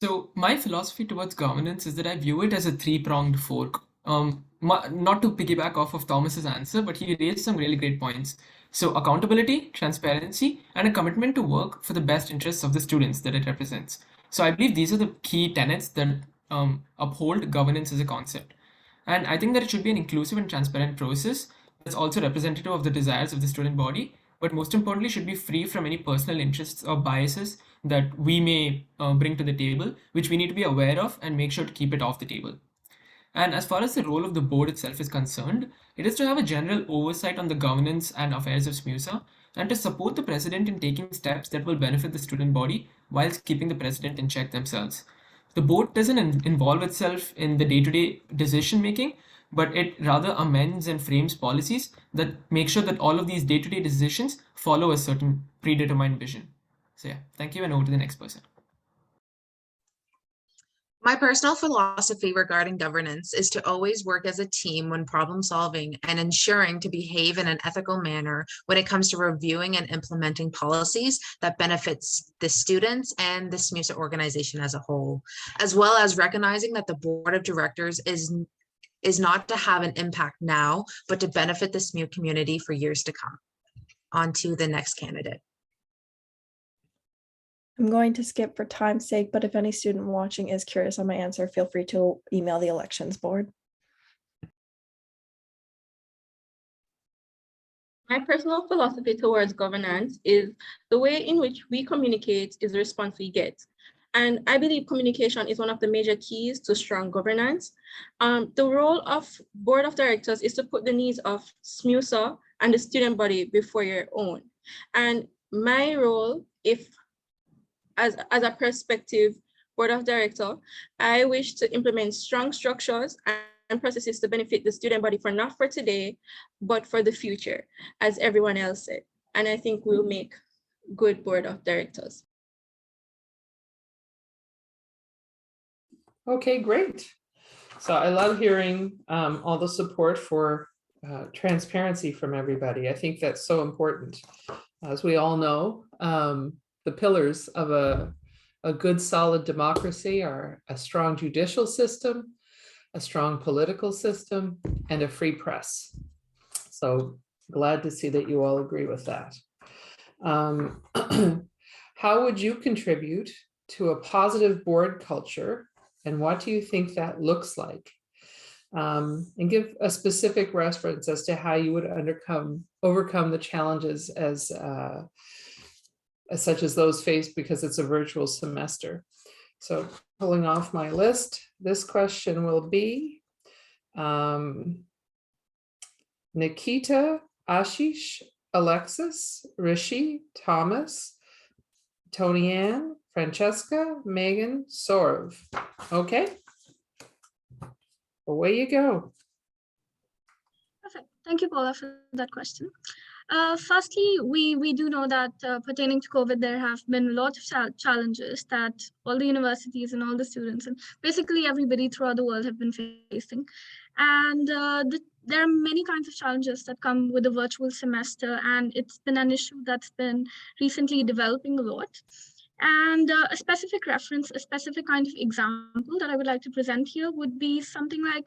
So my philosophy towards governance is that I view it as a three-pronged fork. Not to piggyback off of Thomas's answer, but he raised some really great points. So accountability, transparency, and a commitment to work for the best interests of the students that it represents. So I believe these are the key tenets that uphold governance as a concept. And I think that it should be an inclusive and transparent process that's also representative of the desires of the student body, but most importantly should be free from any personal interests or biases that we may bring to the table, which we need to be aware of and make sure to keep it off the table. And as far as the role of the board itself is concerned, it is to have a general oversight on the governance and affairs of SMUSA and to support the president in taking steps that will benefit the student body whilst keeping the president in check themselves. The board doesn't involve itself in the day-to-day decision making, but it rather amends and frames policies that make sure that all of these day-to-day decisions follow a certain predetermined vision. So yeah, thank you, and over to the next person. My personal philosophy regarding governance is to always work as a team when problem solving and ensuring to behave in an ethical manner when it comes to reviewing and implementing policies that benefits the students and the SMUSA organization as a whole, as well as recognizing that the board of directors is not to have an impact now, but to benefit the SMU community for years to come. On to the next candidate. I'm going to skip for time's sake, but if any student watching is curious on my answer, feel free to email the elections board. My personal philosophy towards governance is the way in which we communicate is the response we get. And I believe communication is one of the major keys to strong governance. The role of board of directors is to put the needs of SMUSA and the student body before your own. And my role, as a prospective board of director, I wish to implement strong structures and processes to benefit the student body for not for today, but for the future, as everyone else said. And I think we'll make good board of directors. Okay, great. So I love hearing all the support for transparency from everybody. I think that's so important. As we all know, the pillars of a good, solid democracy are a strong judicial system, a strong political system, and a free press. So glad to see that you all agree with that. How would you contribute to a positive board culture, and what do you think that looks like? And give a specific reference as to how you would overcome the challenges as such as those faced because it's a virtual semester. So pulling off my list, this question will be Nikita, Ashish, Alexis, Rishi, Thomas, Tony Ann, Francesca, Megan, Saurav. Okay. Away you go. Perfect. Thank you, Paula, for that question. Firstly, we do know that pertaining to COVID, there have been a lot of challenges that all the universities and all the students and basically everybody throughout the world have been facing. And there are many kinds of challenges that come with a virtual semester, and it's been an issue that's been recently developing a lot. And a specific reference, a specific kind of example that I would like to present here would be something like,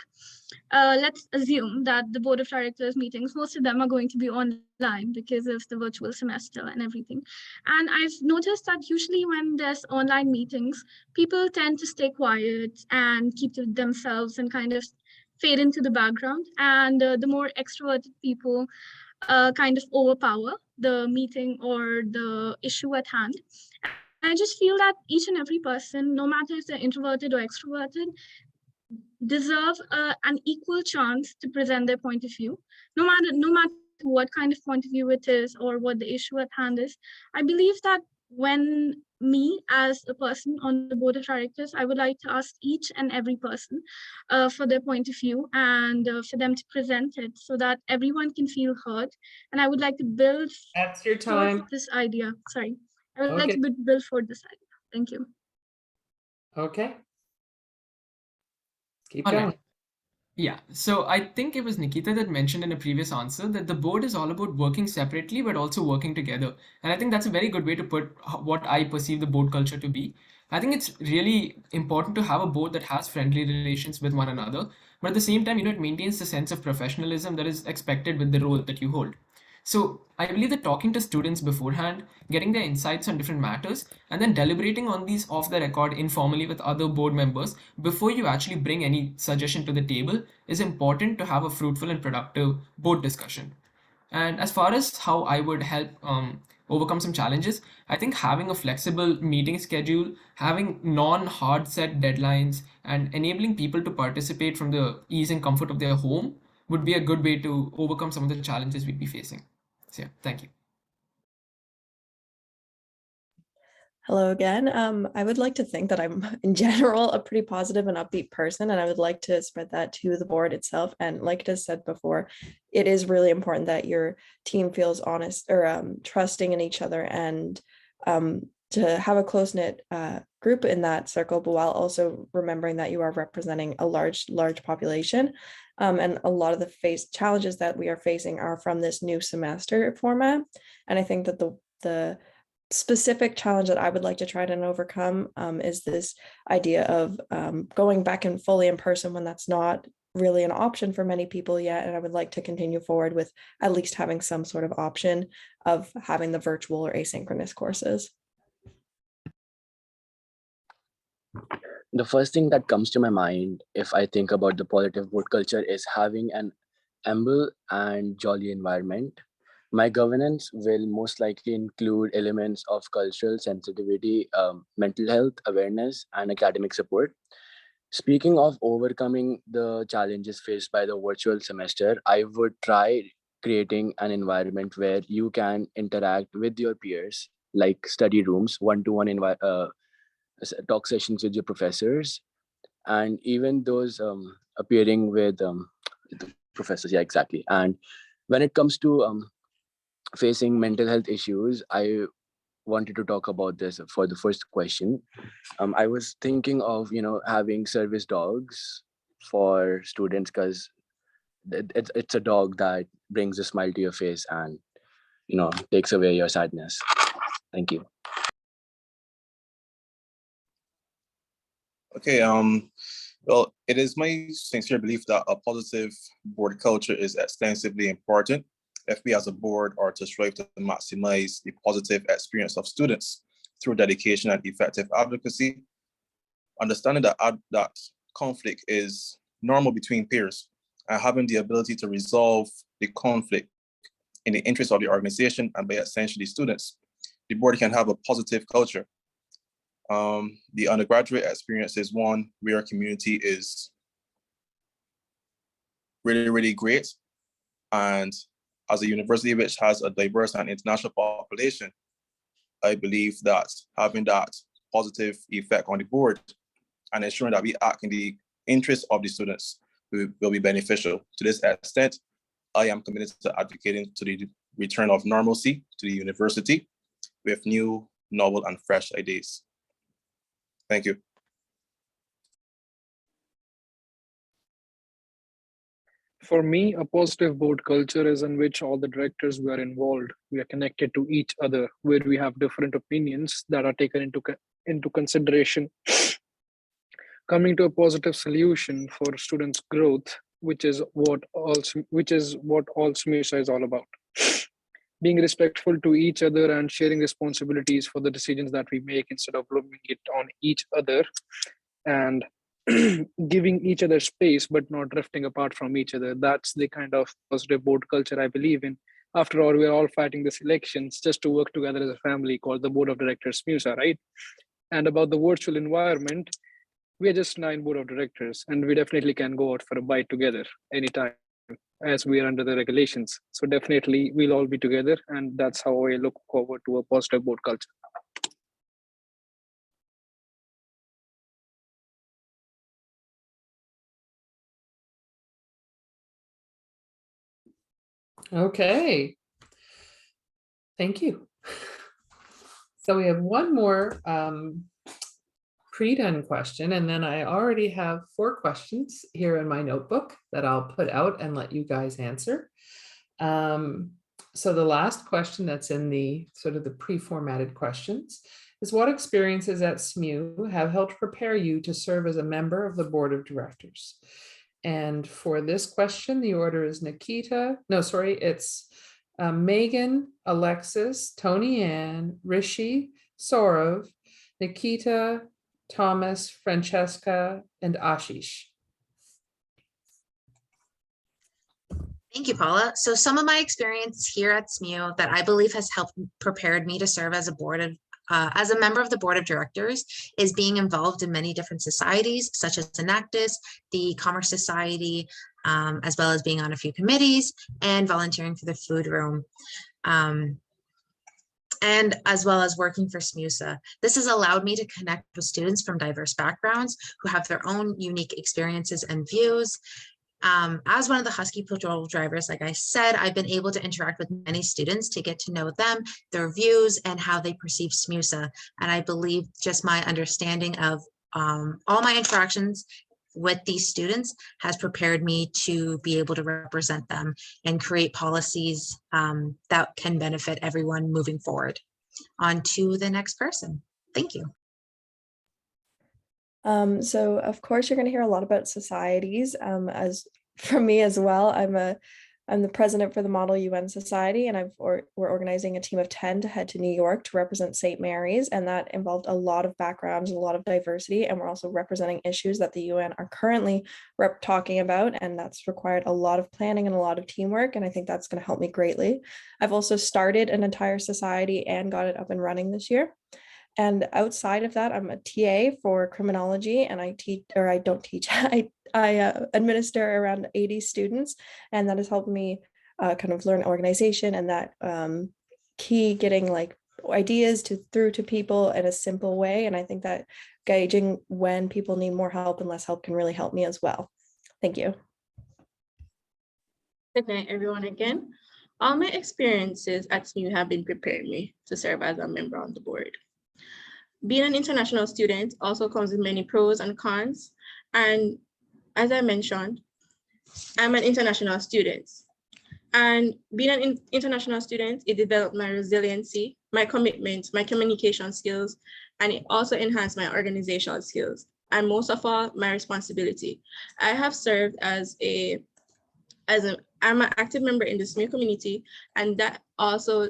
let's assume that the board of directors meetings, most of them are going to be online because of the virtual semester and everything. And I've noticed that usually when there's online meetings, people tend to stay quiet and keep to themselves and kind of fade into the background. And the more extroverted people kind of overpower the meeting or the issue at hand. I just feel that each and every person, no matter if they're introverted or extroverted, deserve an equal chance to present their point of view, no matter what kind of point of view it is or what the issue at hand is. I believe that when me as a person on the board of directors, I would like to ask each and every person for their point of view and for them to present it so that everyone can feel heard. And I would like to build That's your time. this idea. Sorry. I would like to build for this idea. Thank you. Okay. Keep All going. right. Yeah, so I think it was Nikita that mentioned in a previous answer that the board is all about working separately but also working together. And I think that's a very good way to put what I perceive the board culture to be. I think it's really important to have a board that has friendly relations with one another, but at the same time, it maintains the sense of professionalism that is expected with the role that you hold. So I believe that talking to students beforehand, getting their insights on different matters, and then deliberating on these off the record informally with other board members before you actually bring any suggestion to the table is important to have a fruitful and productive board discussion. And as far as how I would help overcome some challenges, I think having a flexible meeting schedule, having non-hard set deadlines, and enabling people to participate from the ease and comfort of their home would be a good way to overcome some of the challenges we'd be facing. So yeah, thank you. Hello again. I would like to think that I'm in general a pretty positive and upbeat person, and I would like to spread that to the board itself. And like it is said before, it is really important that your team feels honest or trusting in each other, and to have a close-knit group in that circle, but while also remembering that you are representing a large population. And a lot of the challenges that we are facing are from this new semester format. And I think that the specific challenge that I would like to try to overcome is this idea of going back and fully in person when that's not really an option for many people yet. And I would like to continue forward with at least having some sort of option of having the virtual or asynchronous courses. The first thing that comes to my mind if I think about the positive board culture is having an humble and jolly environment. My governance will most likely include elements of cultural sensitivity, mental health awareness, and academic support. Speaking of overcoming the challenges faced by the virtual semester, I would try creating an environment where you can interact with your peers, like study rooms, one-to-one talk sessions with your professors, and even those appearing with the professors. Yeah, exactly. And when it comes to facing mental health issues, I wanted to talk about this for the first question. I was thinking of having service dogs for students, because it's a dog that brings a smile to your face and takes away your sadness. Thank you. Okay, well, it is my sincere belief that a positive board culture is extensively important if we as a board are to strive to maximize the positive experience of students through dedication and effective advocacy. Understanding that conflict is normal between peers, and having the ability to resolve the conflict in the interest of the organization and by essentially students, the board can have a positive culture. The undergraduate experience is one where our community is really, really great. And as a university which has a diverse and international population, I believe that having that positive effect on the board and ensuring that we act in the interest of the students will be beneficial. To this extent, I am committed to advocating to the return of normalcy to the university with new, novel, and fresh ideas. Thank you. For me, a positive board culture is in which all the directors were involved. We are connected to each other, where we have different opinions that are taken into consideration, coming to a positive solution for students' growth, which is what all SMUSA is all about. Being respectful to each other and sharing responsibilities for the decisions that we make instead of blaming it on each other, and giving each other space but not drifting apart from each other. That's the kind of positive board culture I believe in. After all, we're all fighting these elections just to work together as a family called the Board of Directors SMUSA, right? And about the virtual environment, we're just 9 board of directors, and we definitely can go out for a bite together anytime as we are under the regulations. So definitely we'll all be together, and that's how I look forward to a positive board culture. Okay. Thank you. So we have one more pre-done question, and then I already have 4 questions here in my notebook that I'll put out and let you guys answer. So the last question that's in the sort of the pre-formatted questions is, what experiences at SMU have helped prepare you to serve as a member of the board of directors? And for this question, the order is it's Megan, Alexis, Tony Ann, Rishi, Saurav, Nikita, Thomas, Francesca, and Ashish. Thank you, Paula. So some of my experience here at SMU that I believe has helped prepared me to serve as a member of the board of directors is being involved in many different societies, such as Enactus, the Commerce Society, as well as being on a few committees and volunteering for the food room. and as well as working for SMUSA. This has allowed me to connect with students from diverse backgrounds who have their own unique experiences and views. As one of the Husky Patrol drivers, like I said, I've been able to interact with many students to get to know them, their views, and how they perceive SMUSA. And I believe just my understanding of all my interactions with these students has prepared me to be able to represent them and create policies that can benefit everyone moving forward. On to the next person. Thank you. So of course you're going to hear a lot about societies. As for me as well, I'm the president for the Model UN Society, and we're organizing a team of 10 to head to New York to represent St. Mary's, and that involved a lot of backgrounds and a lot of diversity, and we're also representing issues that the UN are currently talking about, and that's required a lot of planning and a lot of teamwork, and I think that's going to help me greatly. I've also started an entire society and got it up and running this year. And outside of that, I'm a TA for criminology, and I administer around 80 students, and that has helped me kind of learn organization and that key getting like ideas through to people in a simple way. And I think that gauging when people need more help and less help can really help me as well. Thank you. Good night, everyone, again. All my experiences at SMU have been preparing me to serve as a member on the board. Being an international student also comes with many pros and cons. And as I mentioned, I'm an international student. And being an international student, it developed my resiliency, my commitment, my communication skills, and it also enhanced my organizational skills. And most of all, my responsibility. I have served I'm an active member in the SMU community, and that also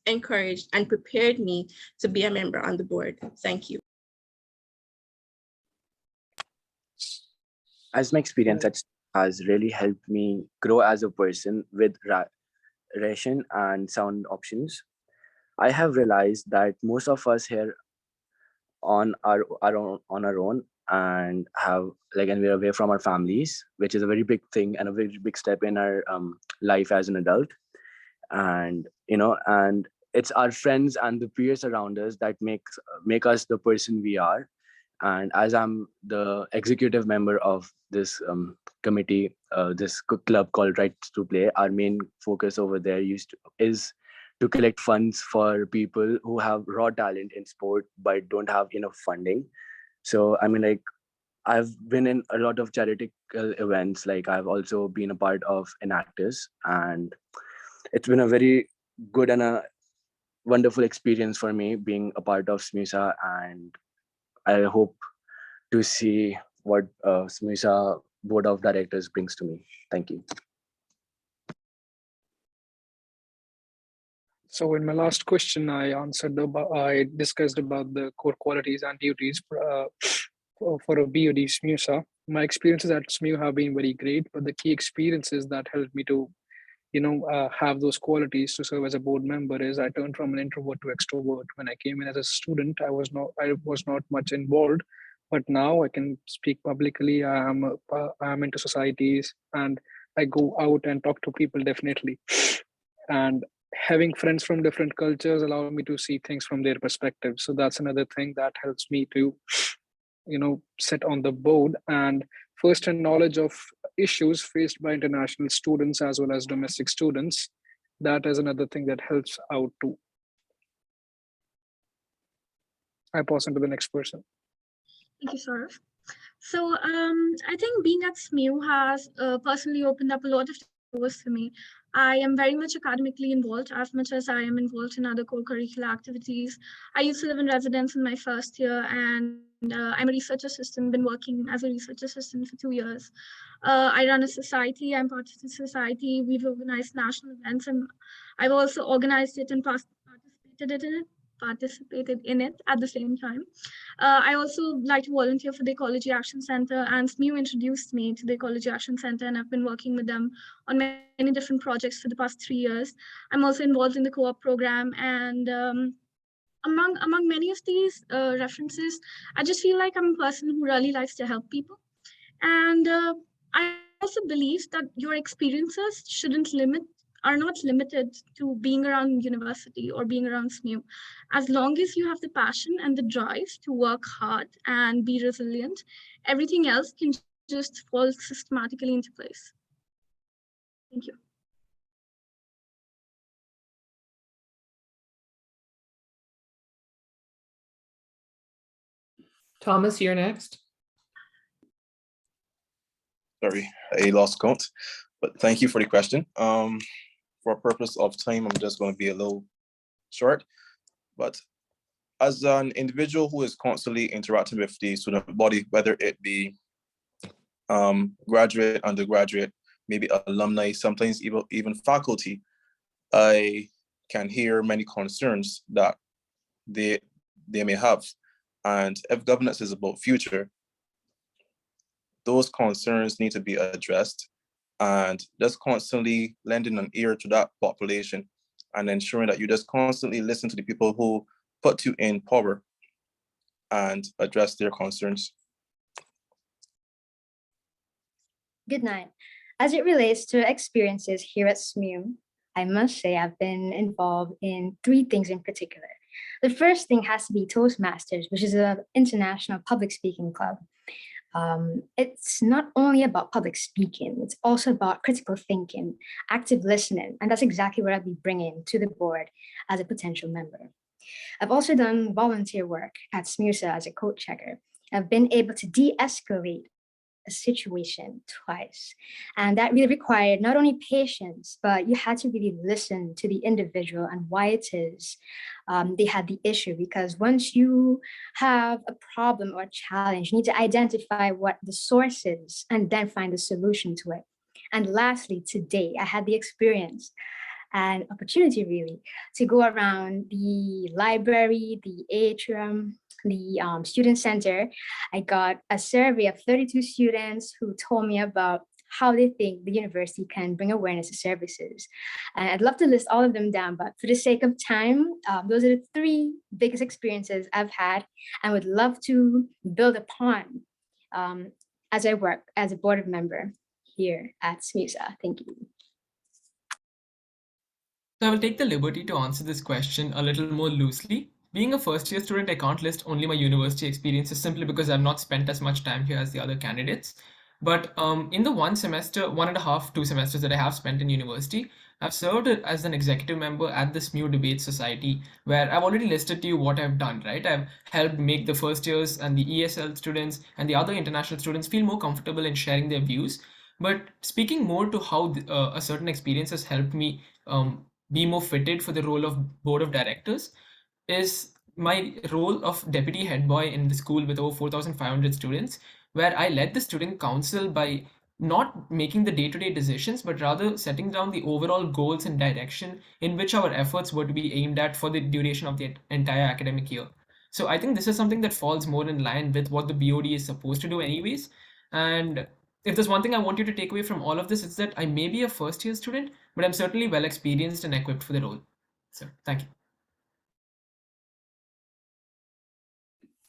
encouraged and prepared me to be a member on the board. Thank you. As my experience has really helped me grow as a person with ration and sound options, I have realized that most of us here on our own and and we're away from our families, which is a very big thing and a very big step in our life as an adult. And and it's our friends and the peers around us that make us the person we are. And as I'm the executive member of this committee, this club called Rights to Play, our main focus over there is to collect funds for people who have raw talent in sport but don't have enough funding. So I've been in a lot of charitable events. I've also been a part of Enactus, and it's been a very good and a wonderful experience for me being a part of SMUSA, and I hope to see what SMUSA Board of Directors brings to me. Thank you. So in my last question, I discussed about the core qualities and duties for a BOD SMUSA. My experiences at SMU have been very great, but the key experiences that helped me to have those qualities to serve as a board member is I turned from an introvert to extrovert. When I came in as a student, I was not much involved, but now I can speak publicly. I'm into societies, and I go out and talk to people definitely. And having friends from different cultures allow me to see things from their perspective. So that's another thing that helps me to sit on the board, and first-hand knowledge of issues faced by international students as well as domestic students. That is another thing that helps out too. I pass on to the next person. Thank you, Saurav. So I think being at SMU has personally opened up a lot of doors for me. I am very much academically involved as much as I am involved in other co-curricular activities. I used to live in residence in my first year, and I'm a research assistant, been working as a research assistant for 2 years. I run a society, I'm part of the society. We've organized national events, and I've also organized it and participated in it at the same time. I also like to volunteer for the Ecology Action Center, and SMU introduced me to the Ecology Action Center, and I've been working with them on many different projects for the past 3 years. I'm also involved in the co-op program, and among many of these references, I just feel like I'm a person who really likes to help people. And I also believe that your experiences shouldn't limit are not limited to being around university or being around SMU. As long as you have the passion and the drive to work hard and be resilient, everything else can just fall systematically into place. Thank you. Thomas, you're next. Sorry, I lost count, but thank you for the question. For purpose of time, I'm just going to be a little short, but as an individual who is constantly interacting with the student body, whether it be graduate, undergraduate, maybe alumni, sometimes even faculty, I can hear many concerns that they may have. And if governance is about future, those concerns need to be addressed, and just constantly lending an ear to that population and ensuring that you just constantly listen to the people who put you in power and address their concerns. Good night. As it relates to experiences here at SMU, I must say I've been involved in 3 things in particular. The first thing has to be Toastmasters, which is an international public speaking club. It's not only about public speaking, it's also about critical thinking, active listening, and that's exactly what I'll be bringing to the board as a potential member. I've also done volunteer work at SMUSA as a code checker. I've been able to de-escalate a situation twice. And that really required not only patience, but you had to really listen to the individual and why it is they had the issue. Because once you have a problem or a challenge, you need to identify what the source is and then find a solution to it. And lastly, today, I had the experience and opportunity really to go around the library, the atrium, the student center. I got a survey of 32 students who told me about how they think the university can bring awareness to services. And I'd love to list all of them down, but for the sake of time, those are the 3 biggest experiences I've had and would love to build upon as I work as a board member here at SMUSA. Thank you. So I will take the liberty to answer this question a little more loosely. Being a first-year student, I can't list only my university experiences simply because I've not spent as much time here as the other candidates. But in the 1.5, 2 semesters that I have spent in university, I've served as an executive member at the SMU Debate Society, where I've already listed to you what I've done, right? I've helped make the first years and the ESL students and the other international students feel more comfortable in sharing their views. But speaking more to how a certain experience has helped me be more fitted for the role of board of directors is my role of deputy head boy in the school with over 4,500 students, where I led the student council by not making the day-to-day decisions, but rather setting down the overall goals and direction in which our efforts were to be aimed at for the duration of the entire academic year. So I think this is something that falls more in line with what the BOD is supposed to do anyways. And if there's one thing I want you to take away from all of this, it's that I may be a first-year student, but I'm certainly well experienced and equipped for the role. So thank you.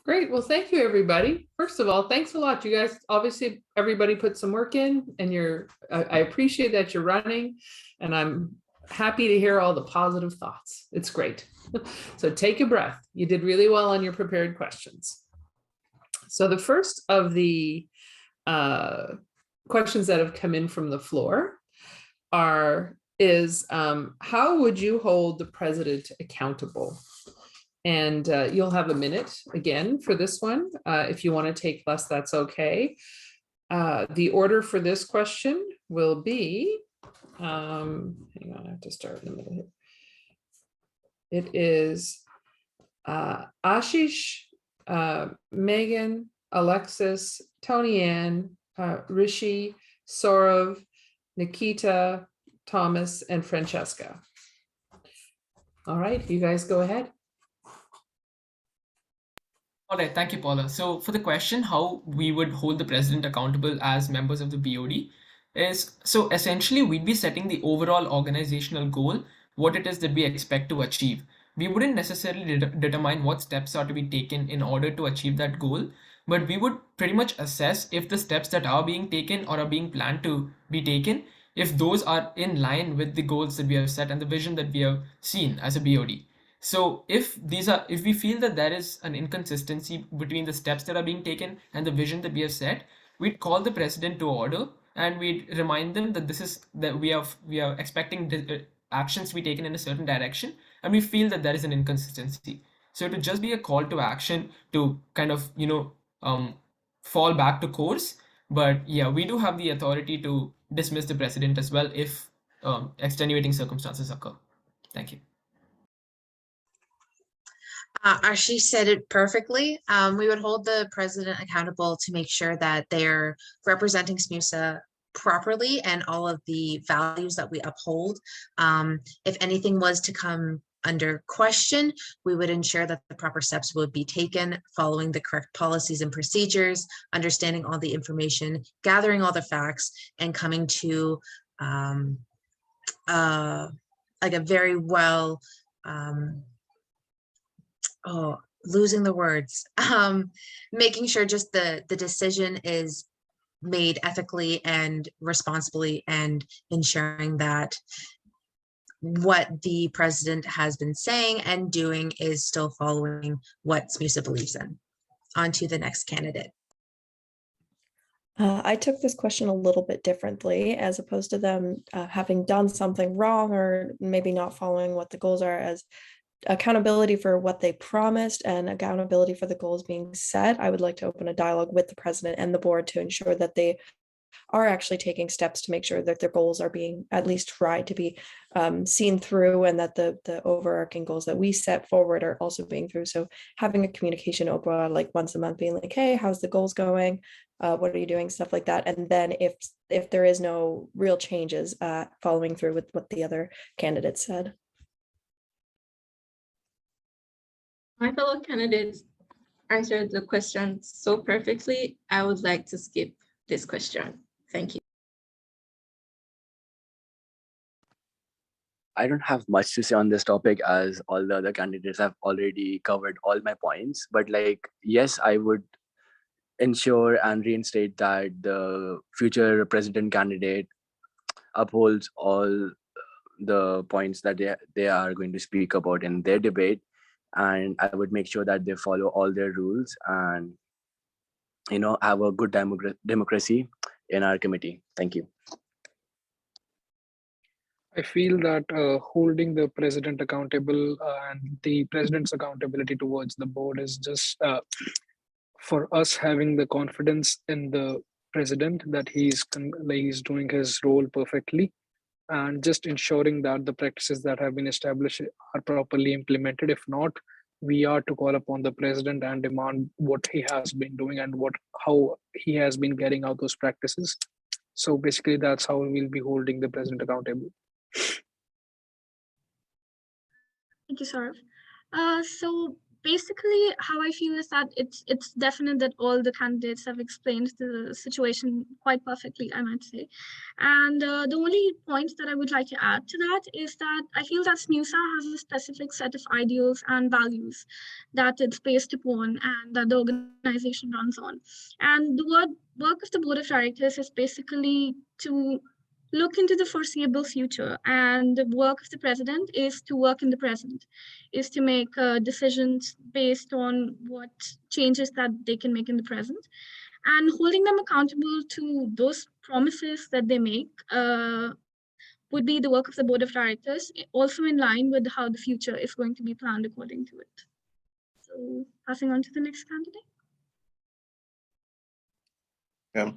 Great. Well, thank you, everybody. First of all, thanks a lot. You guys, obviously, everybody put some work in, and I appreciate that you're running, and I'm happy to hear all the positive thoughts. It's great. So take a breath. You did really well on your prepared questions. So the first of the questions that have come in from the floor is how would you hold the president accountable? And you'll have a minute again for this one. If you want to take less, that's okay. The order for this question will be, hang on, I have to start in the middle here. It is Ashish, Megan, Alexis, Tony Ann, Rishi, Saurav, Nikita, Thomas, and Francesca. All right, you guys go ahead. All right, thank you, Paula. So for the question, how we would hold the president accountable as members of the BOD is, so essentially we'd be setting the overall organizational goal, what it is that we expect to achieve. We wouldn't necessarily determine what steps are to be taken in order to achieve that goal, but we would pretty much assess if the steps that are being taken or are being planned to be taken if those are in line with the goals that we have set and the vision that we have seen as a BOD. So if we feel that there is an inconsistency between the steps that are being taken and the vision that we have set, we'd call the president to order and we'd remind them that we are expecting actions to be taken in a certain direction, and we feel that there is an inconsistency. So it would just be a call to action to kind of fall back to course. But yeah, we do have the authority to dismiss the president as well if extenuating circumstances occur. Thank you. Ashish said it perfectly. We would hold the president accountable to make sure that they're representing SMUSA properly and all of the values that we uphold. If anything was to come under question, we would ensure that the proper steps would be taken, following the correct policies and procedures, understanding all the information, gathering all the facts, and coming to like a very well losing the words, making sure just the decision is made ethically and responsibly, and ensuring that what the president has been saying and doing is still following what SMUSA believes in. On to the next candidate. I took this question a little bit differently, as opposed to them having done something wrong or maybe not following what the goals are, as accountability for what they promised and accountability for the goals being set. I would like to open a dialogue with the president and the board to ensure that they are actually taking steps to make sure that their goals are being at least tried to be seen through, and that the overarching goals that we set forward are also being through. So having a communication open, like once a month, being like, hey, how's the goals going? What are you doing? Stuff like that. And then if there is no real changes, following through with what the other candidates said. My fellow candidates answered the question so perfectly. I would like to skip this question. Thank you. I don't have much to say on this topic, as all the other candidates have already covered all my points. But yes, I would ensure and reinstate that the future president candidate upholds all the points that they are going to speak about in their debate. And I would make sure that they follow all their rules and, have a good democracy in our committee. Thank you. I feel that holding the president accountable and the president's accountability towards the board is just for us having the confidence in the president that he's doing his role perfectly, and just ensuring that the practices that have been established are properly implemented. If not, we are to call upon the president and demand what he has been doing and how he has been carrying out those practices. So basically, that's how we'll be holding the president accountable. Thank you, Saurav. So basically, how I feel is that it's definite that all the candidates have explained the situation quite perfectly, I might say. And the only point that I would like to add to that is that I feel that SMUSA has a specific set of ideals and values that it's based upon and that the organization runs on. And the work of the Board of Directors is basically to look into the foreseeable future, and the work of the president is to work in the present, is to make decisions based on what changes that they can make in the present, and holding them accountable to those promises that they make would be the work of the Board of Directors, also in line with how the future is going to be planned according to it. So passing on to the next candidate. Yeah,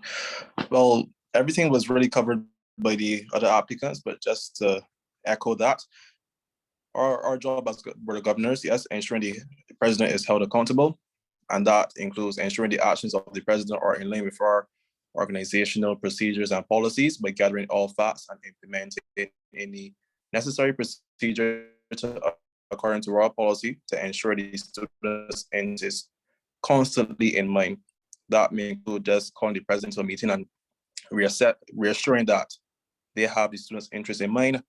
well, everything was really covered by the other applicants, but just to echo that, our job as Board of Governors, yes, ensuring the president is held accountable, and that includes ensuring the actions of the president are in line with our organizational procedures and policies by gathering all facts and implementing any necessary procedure according to our policy to ensure the students' interest is constantly in mind. That may include just calling the president to a meeting and reassuring that they have the students' interest in mind,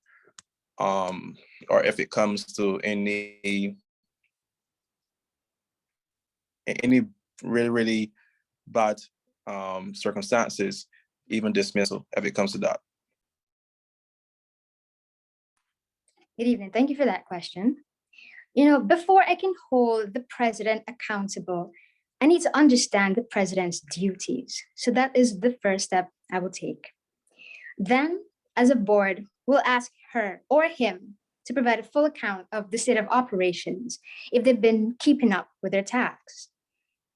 or if it comes to any really, really bad circumstances, even dismissal, if it comes to that. Good evening. Thank you for that question. You know, before I can hold the president accountable, I need to understand the president's duties. So that is the first step I will take. Then, as a board, we'll ask her or him to provide a full account of the state of operations if they've been keeping up with their tasks.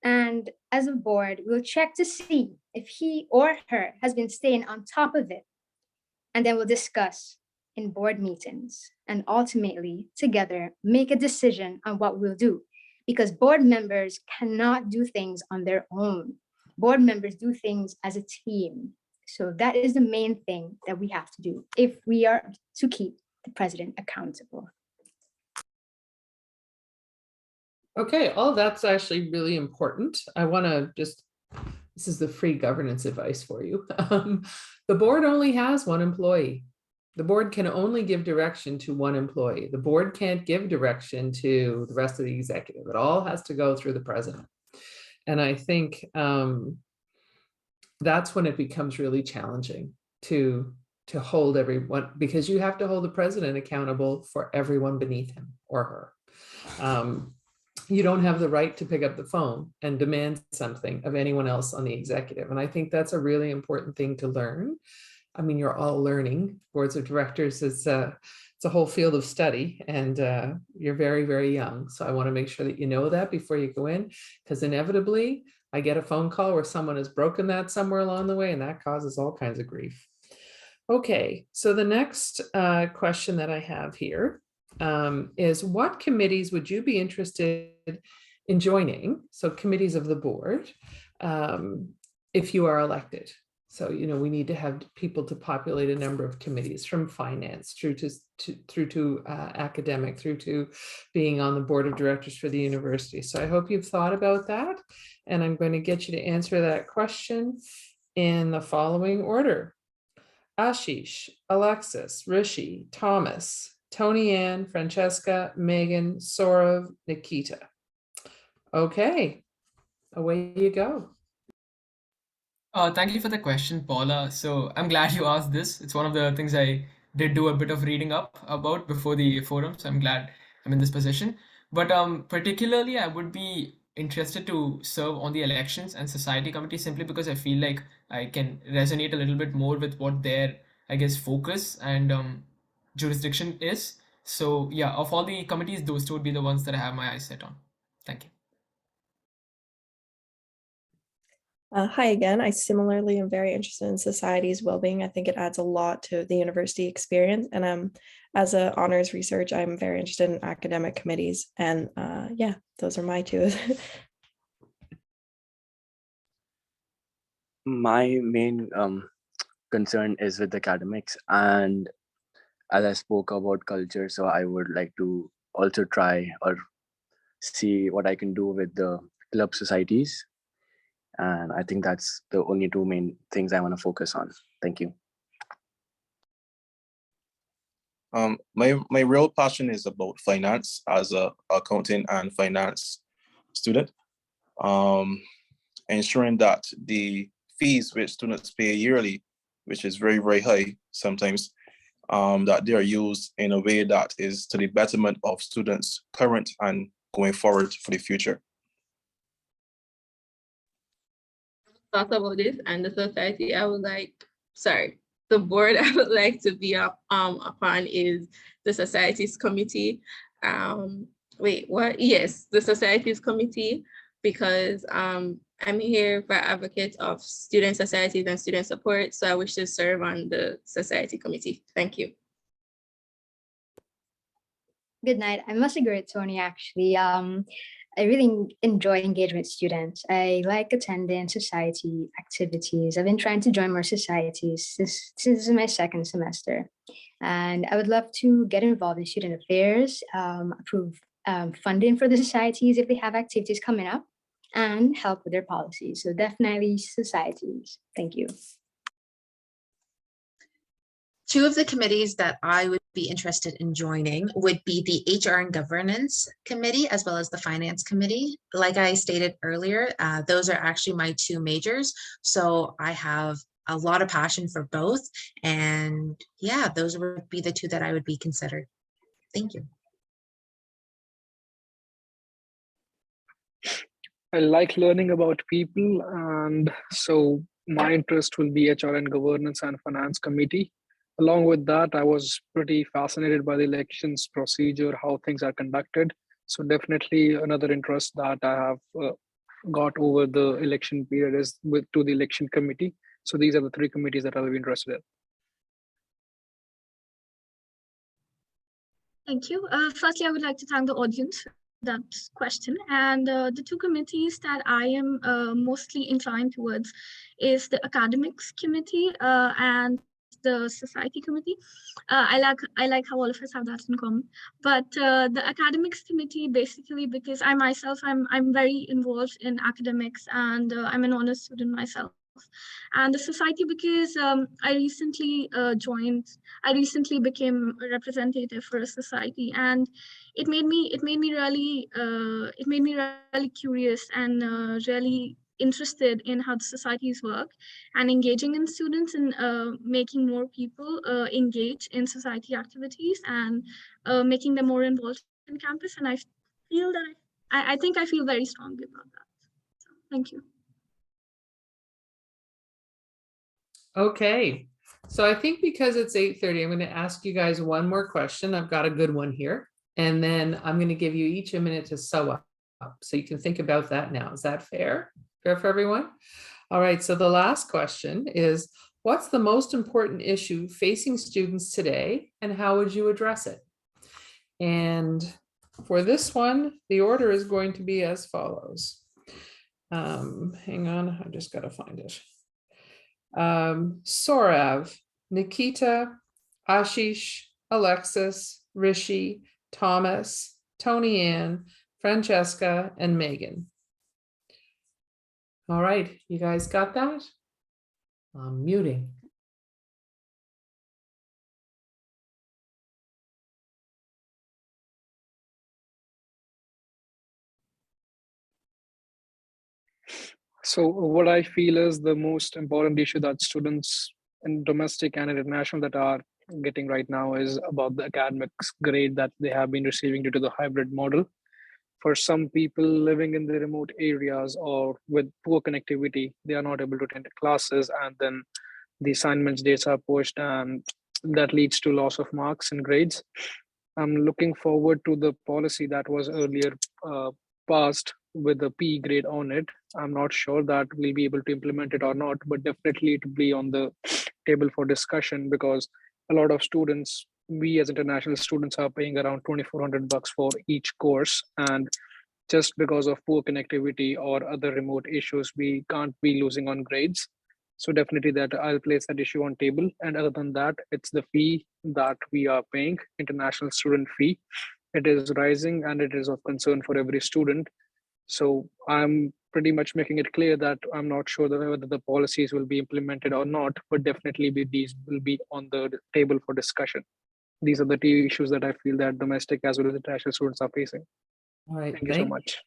And as a board, we'll check to see if he or her has been staying on top of it. And then we'll discuss in board meetings and ultimately together make a decision on what we'll do, because board members cannot do things on their own. Board members do things as a team. So that is the main thing that we have to do if we are to keep the president accountable. Okay, all that's actually really important. I want to just, this is the free governance advice for you. The board only has one employee. The board can only give direction to one employee. The board can't give direction to the rest of the executive. It all has to go through the president. And I think that's when it becomes really challenging to hold everyone, because you have to hold the president accountable for everyone beneath him or her. You don't have the right to pick up the phone and demand something of anyone else on the executive. And I think that's a really important thing to learn. I mean, you're all learning. Boards of directors is it's a whole field of study, and you're very, very young. So I want to make sure that you know that before you go in, because inevitably I get a phone call where someone has broken that somewhere along the way, and that causes all kinds of grief. Okay, so the next question that I have here is, what committees would you be interested in joining? So committees of the board, if you are elected. So, you know, we need to have people to populate a number of committees, from finance through to academic, through to being on the board of directors for the university. So I hope you've thought about that, and I'm going to get you to answer that question in the following order: Ashish, Alexis, Rishi, Thomas, Tony Ann, Francesca, Megan, Saurav, Nikita. Okay, away you go. Thank you for the question, Paula. So I'm glad you asked this. It's one of the things I did do a bit of reading up about before the forum. So I'm glad I'm in this position. But particularly, I would be interested to serve on the elections and society committee, simply because I feel like I can resonate a little bit more with what their, I guess, focus and jurisdiction is. So yeah, of all the committees, those two would be the ones that I have my eyes set on. Thank you. Hi again. I similarly am very interested in society's well-being. I think it adds a lot to the university experience. And as an honors research, I'm very interested in academic committees. And yeah, those are my two. My main concern is with academics, and as I spoke about culture, so I would like to also try or see what I can do with the club societies. And I think that's the only two main things I want to focus on. Thank you. My real passion is about finance as a accounting and finance student. Ensuring that the fees which students pay yearly, which is very, very high sometimes, that they are used in a way that is to the betterment of students current and going forward for the future. Thoughts about this, and the society I would like, the board I would like to be upon is the societies committee. Yes, the societies committee, because I'm here for advocate of student societies and student support. So I wish to serve on the society committee. Thank you. Good night. I must agree with Tony, actually. I really enjoy engaging with students. I like attending society activities. I've been trying to join more societies since this is my second semester. And I would love to get involved in student affairs, approve funding for the societies if they have activities coming up, and help with their policies. So definitely societies. Thank you. Two of the committees that I would be interested in joining would be the HR and Governance Committee, as well as the Finance Committee. Like I stated earlier, those are actually my two majors. So I have a lot of passion for both. And yeah, those would be the two that I would be considered. Thank you. I like learning about people, and so my interest will be HR and governance and finance committee. Along with that, I was pretty fascinated by the elections procedure, how things are conducted. So definitely another interest that I have got over the election period is to the election committee. So these are the three committees that I'll be interested in. Thank you. Firstly, I would like to thank the audience for that question. And the two committees that I am mostly inclined towards is the academics committee and the society committee. I like how all of us have that in common. But the academics committee, basically, because I myself, I'm very involved in academics, and I'm an honors student myself. And the society, because I recently became a representative for a society, and it made me really curious and really interested in how the societies work, and engaging in students, and making more people engage in society activities, and making them more involved in campus. And I feel that I think I feel very strongly about that. So, thank you. Okay, so I think because it's 8:30, I'm going to ask you guys one more question. I've got a good one here, and then I'm going to give you each a minute to sew up. So you can think about that now. Is that fair? Fair for everyone? All right, so the last question is, what's the most important issue facing students today, and how would you address it? And for this one, the order is going to be as follows. Hang on, I just got to find it. Saurav, Nikita, Ashish, Alexis, Rishi, Thomas, Tony Ann, Francesca, and Megan. All right, you guys got that? I'm muting. So what I feel is the most important issue that students in domestic and international that are getting right now is about the academics grade that they have been receiving due to the hybrid model. For some people living in the remote areas or with poor connectivity, they are not able to attend classes, and then the assignments dates are pushed, and that leads to loss of marks and grades. I'm looking forward to the policy that was earlier passed with the P grade on it. I'm not sure that we'll be able to implement it or not, but definitely it will be on the table for discussion, because a lot of students, we as international students, are paying around $2,400 for each course, and just because of poor connectivity or other remote issues, we can't be losing on grades. So definitely that I'll place that issue on table. And other than that, it's the fee that we are paying, international student fee. It is rising and it is of concern for every student. So I'm pretty much making it clear that I'm not sure whether the policies will be implemented or not, but definitely these will be on the table for discussion. These are the two issues that I feel that domestic as well as international students are facing. All right, thank you so much.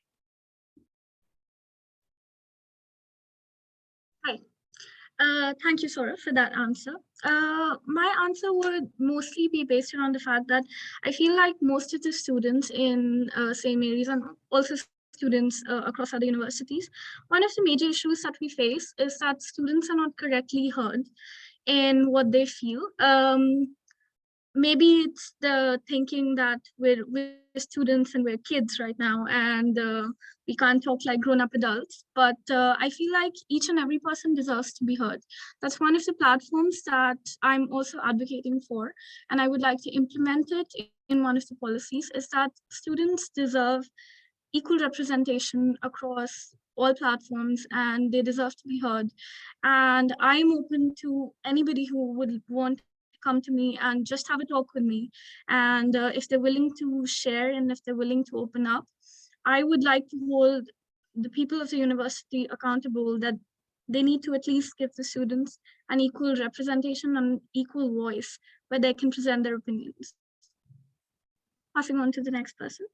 Hi. Thank you, Saurav, for that answer. My answer would mostly be based around the fact that I feel like most of the students in St. Mary's, and also students across other universities, one of the major issues that we face is that students are not correctly heard in what they feel. Maybe it's the thinking that we're students and we're kids right now, and we can't talk like grown-up adults, but I feel like each and every person deserves to be heard. That's one of the platforms that I'm also advocating for, and I would like to implement it in one of the policies, is that students deserve equal representation across all platforms, and they deserve to be heard. And I'm open to anybody who would want to come to me and just have a talk with me. And if they're willing to share and if they're willing to open up, I would like to hold the people of the university accountable that they need to at least give the students an equal representation and equal voice where they can present their opinions. Passing on to the next person.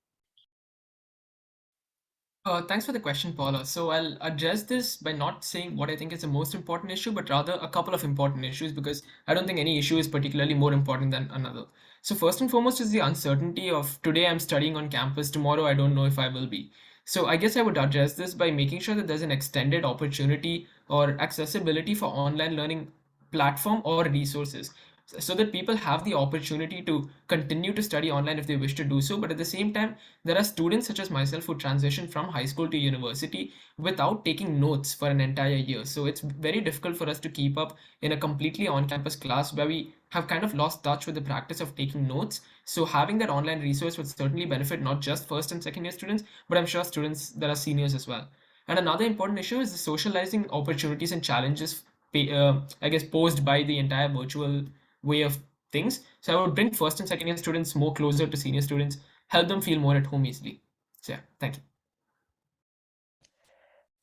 Thanks for the question, Paula. So I'll address this by not saying what I think is the most important issue, but rather a couple of important issues, because I don't think any issue is particularly more important than another. So first and foremost is the uncertainty of today I'm studying on campus, tomorrow I don't know if I will be. So I guess I would address this by making sure that there's an extended opportunity or accessibility for online learning platform or resources so that people have the opportunity to continue to study online if they wish to do so. But at the same time, there are students such as myself who transition from high school to university without taking notes for an entire year. So it's very difficult for us to keep up in a completely on-campus class where we have kind of lost touch with the practice of taking notes. So having that online resource would certainly benefit not just first and second year students, but I'm sure students that are seniors as well. And another important issue is the socializing opportunities and challenges, I guess, posed by the entire virtual way of things. So I would bring first and second year students more closer to senior students, help them feel more at home easily. So yeah, thank you.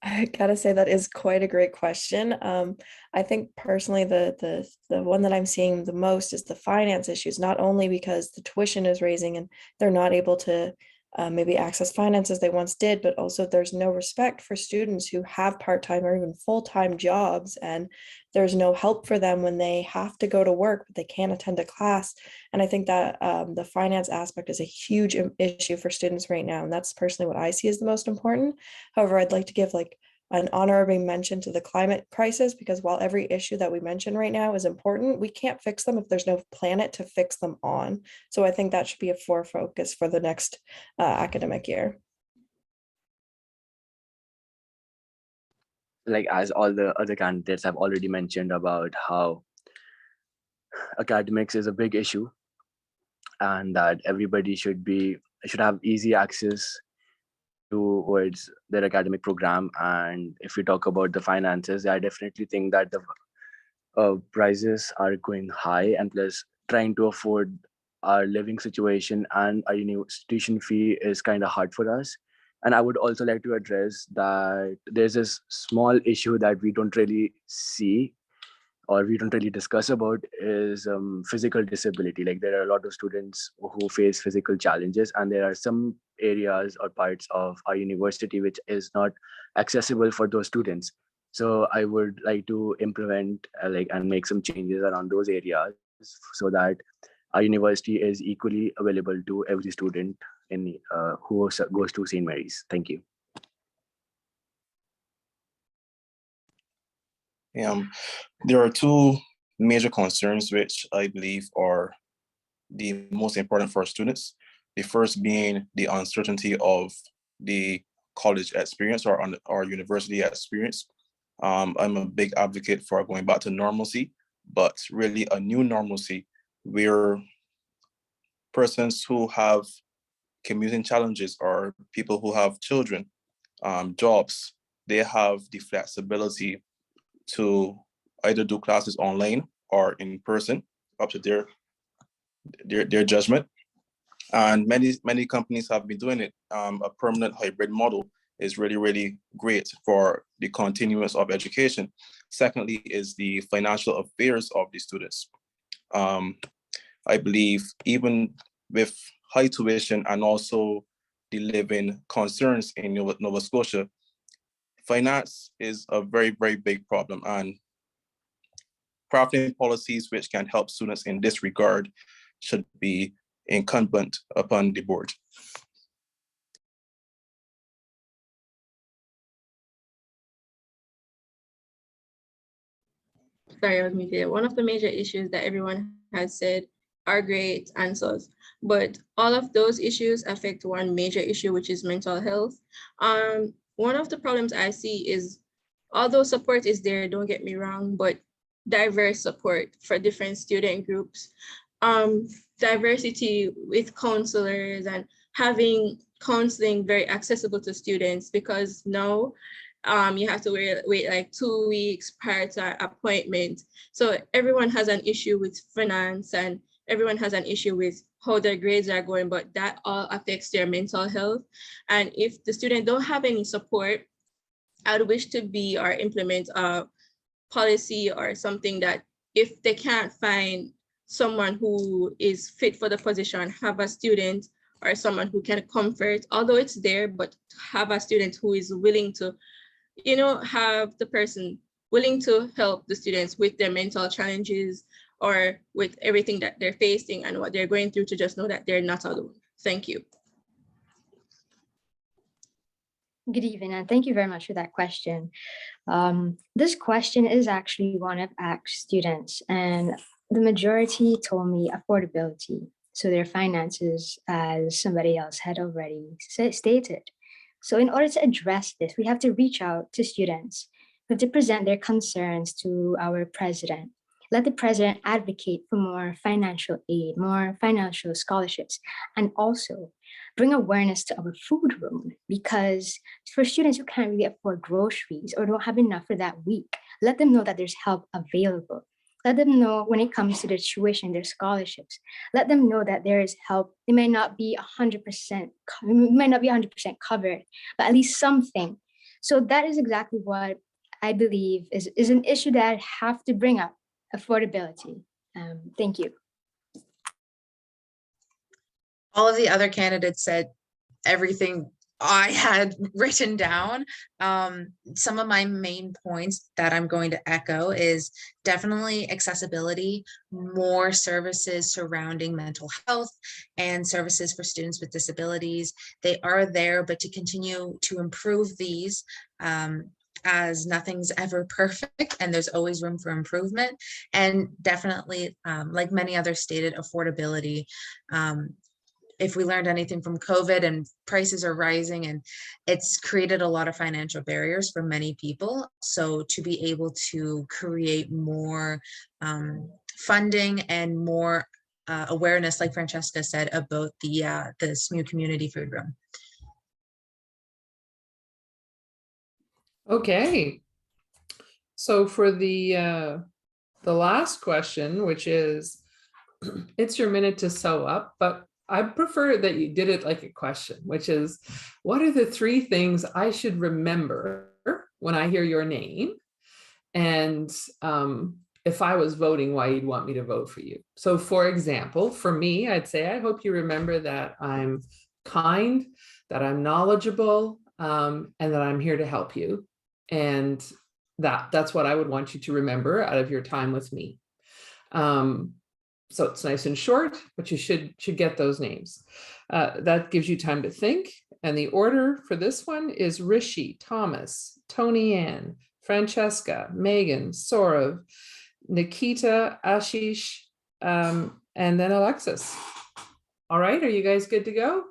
I gotta say that is quite a great question. I think personally the one that I'm seeing the most is the finance issues, not only because the tuition is raising and they're not able to maybe access finance as they once did, but also there's no respect for students who have part-time or even full-time jobs, and there's no help for them when they have to go to work, but they can't attend a class. And I think that the finance aspect is a huge issue for students right now, and that's personally what I see as the most important. However, I'd like to give like an honorable mention to the climate crisis, because while every issue that we mention right now is important, we can't fix them if there's no planet to fix them on. So I think that should be a focus for the next academic year. Like as all the other candidates have already mentioned about how academics is a big issue and that everybody should have easy access towards their academic program. And if we talk about the finances, I definitely think that the prices are going high, and plus trying to afford our living situation and our tuition fee is kind of hard for us. And I would also like to address that there's this small issue that we don't really see or we don't really discuss about is physical disability. Like there are a lot of students who face physical challenges, and there are some areas or parts of our university which is not accessible for those students. So I would like to implement and make some changes around those areas so that our university is equally available to every student in who goes to St. Mary's. Thank you. There are two major concerns which I believe are the most important for students. The first being the uncertainty of the college experience or university experience. I'm a big advocate for going back to normalcy, but really a new normalcy where persons who have commuting challenges or people who have children, jobs, they have the flexibility to either do classes online or in person, up to their judgment. And many companies have been doing it. A permanent hybrid model is really, really great for the continuance of education. Secondly is the financial affairs of the students. I believe even with high tuition and also the living concerns in Nova Scotia, finance is a very, very big problem, and crafting policies which can help students in this regard should be incumbent upon the board. Sorry, I was muted. One of the major issues that everyone has said are great answers, but all of those issues affect one major issue, which is mental health. One of the problems I see is, although support is there, don't get me wrong, but diverse support for different student groups, diversity with counselors and having counseling very accessible to students, because now you have to wait like 2 weeks prior to an appointment. So everyone has an issue with finance and everyone has an issue with how their grades are going, but that all affects their mental health. And if the student don't have any support, I would wish to be or implement a policy or something that if they can't find someone who is fit for the position, have a student or someone who can comfort, although it's there, but have a student who is willing to, have the person willing to help the students with their mental challenges or with everything that they're facing and what they're going through, to just know that they're not alone. Thank you. Good evening, and thank you very much for that question. This question is actually one I've asked students, and the majority told me affordability. So their finances, as somebody else had already stated. So in order to address this, we have to reach out to students. We have to present their concerns to our president. Let the president advocate for more financial aid, more financial scholarships, and also bring awareness to our food room, because for students who can't really afford groceries or don't have enough for that week, let them know that there's help available. Let them know when it comes to their tuition, their scholarships. Let them know that there is help. It may not be 100%, covered, but at least something. So that is exactly what I believe is an issue that I have to bring up: affordability. Thank you. All of the other candidates said everything I had written down. Some of my main points that I'm going to echo is definitely accessibility, more services surrounding mental health and services for students with disabilities. They are there, but to continue to improve these, as nothing's ever perfect and there's always room for improvement. And definitely, like many others stated, affordability. If we learned anything from COVID, and prices are rising, and it's created a lot of financial barriers for many people. So to be able to create more funding and more awareness, like Francesca said, about the SMU community food room. Okay. So for the last question, which is, it's your minute to sew up, but I prefer that you did it like a question, which is, what are the 3 things I should remember when I hear your name? And if I was voting, why you'd want me to vote for you. So for example, for me, I'd say, I hope you remember that I'm kind, that I'm knowledgeable, and that I'm here to help you. And that's what I would want you to remember out of your time with me. So it's nice and short, but you should get those names. That gives you time to think. And the order for this one is Rishi, Thomas, Tony Ann, Francesca, Megan, Saurav, Nikita, Ashish, and then Alexis. All right, are you guys good to go?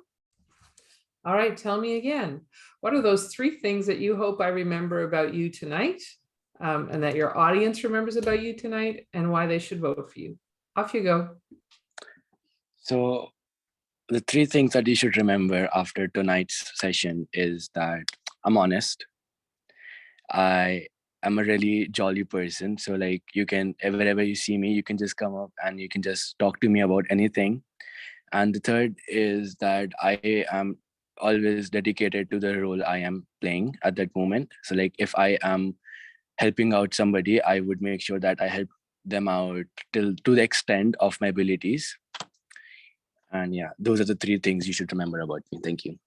All right, tell me again. What are those 3 things that you hope I remember about you tonight, and that your audience remembers about you tonight, and why they should vote for you? Off you go. So the 3 things that you should remember after tonight's session is that I'm honest. I am a really jolly person. So like, you can, wherever you see me, you can just come up and you can just talk to me about anything. And the third is that I am always dedicated to the role I am playing at that moment. So like, if I am helping out somebody, I would make sure that I help them out to the extent of my abilities. And yeah, those are the 3 things you should remember about me. Thank you.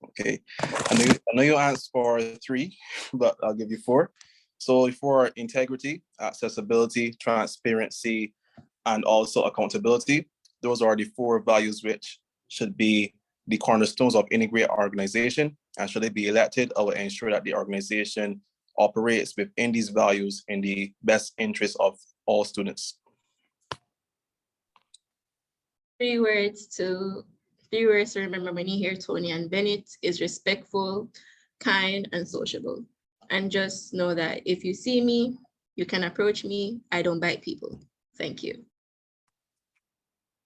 Okay, I know you asked for 3, but I'll give you 4. So for integrity, accessibility, transparency, and also accountability, those are the 4 values which should be the cornerstones of any great organization. And should they be elected, I will ensure that the organization operates within these values in the best interest of all students. 3 words to remember when you hear Tony and Bennett is respectful, kind, and sociable. And just know that if you see me, you can approach me. I don't bite people. Thank you.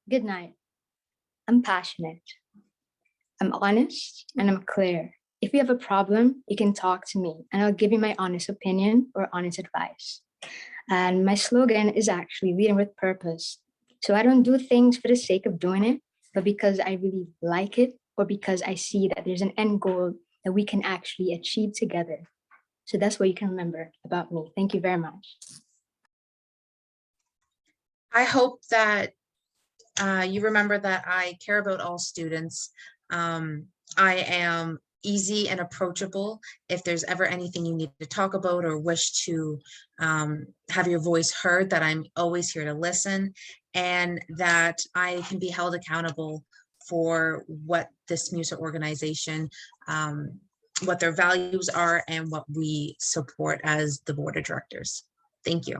Good night. I'm passionate. I'm honest, and I'm clear. If you have a problem, you can talk to me and I'll give you my honest opinion or honest advice. And my slogan is actually leading with purpose. So I don't do things for the sake of doing it, but because I really like it, or because I see that there's an end goal that we can actually achieve together. So that's what you can remember about me. Thank you very much. I hope that you remember that I care about all students. I am easy and approachable. If there's ever anything you need to talk about or wish to have your voice heard, that I'm always here to listen, and that I can be held accountable for what this SMUSA organization, what their values are and what we support as the board of directors. Thank you.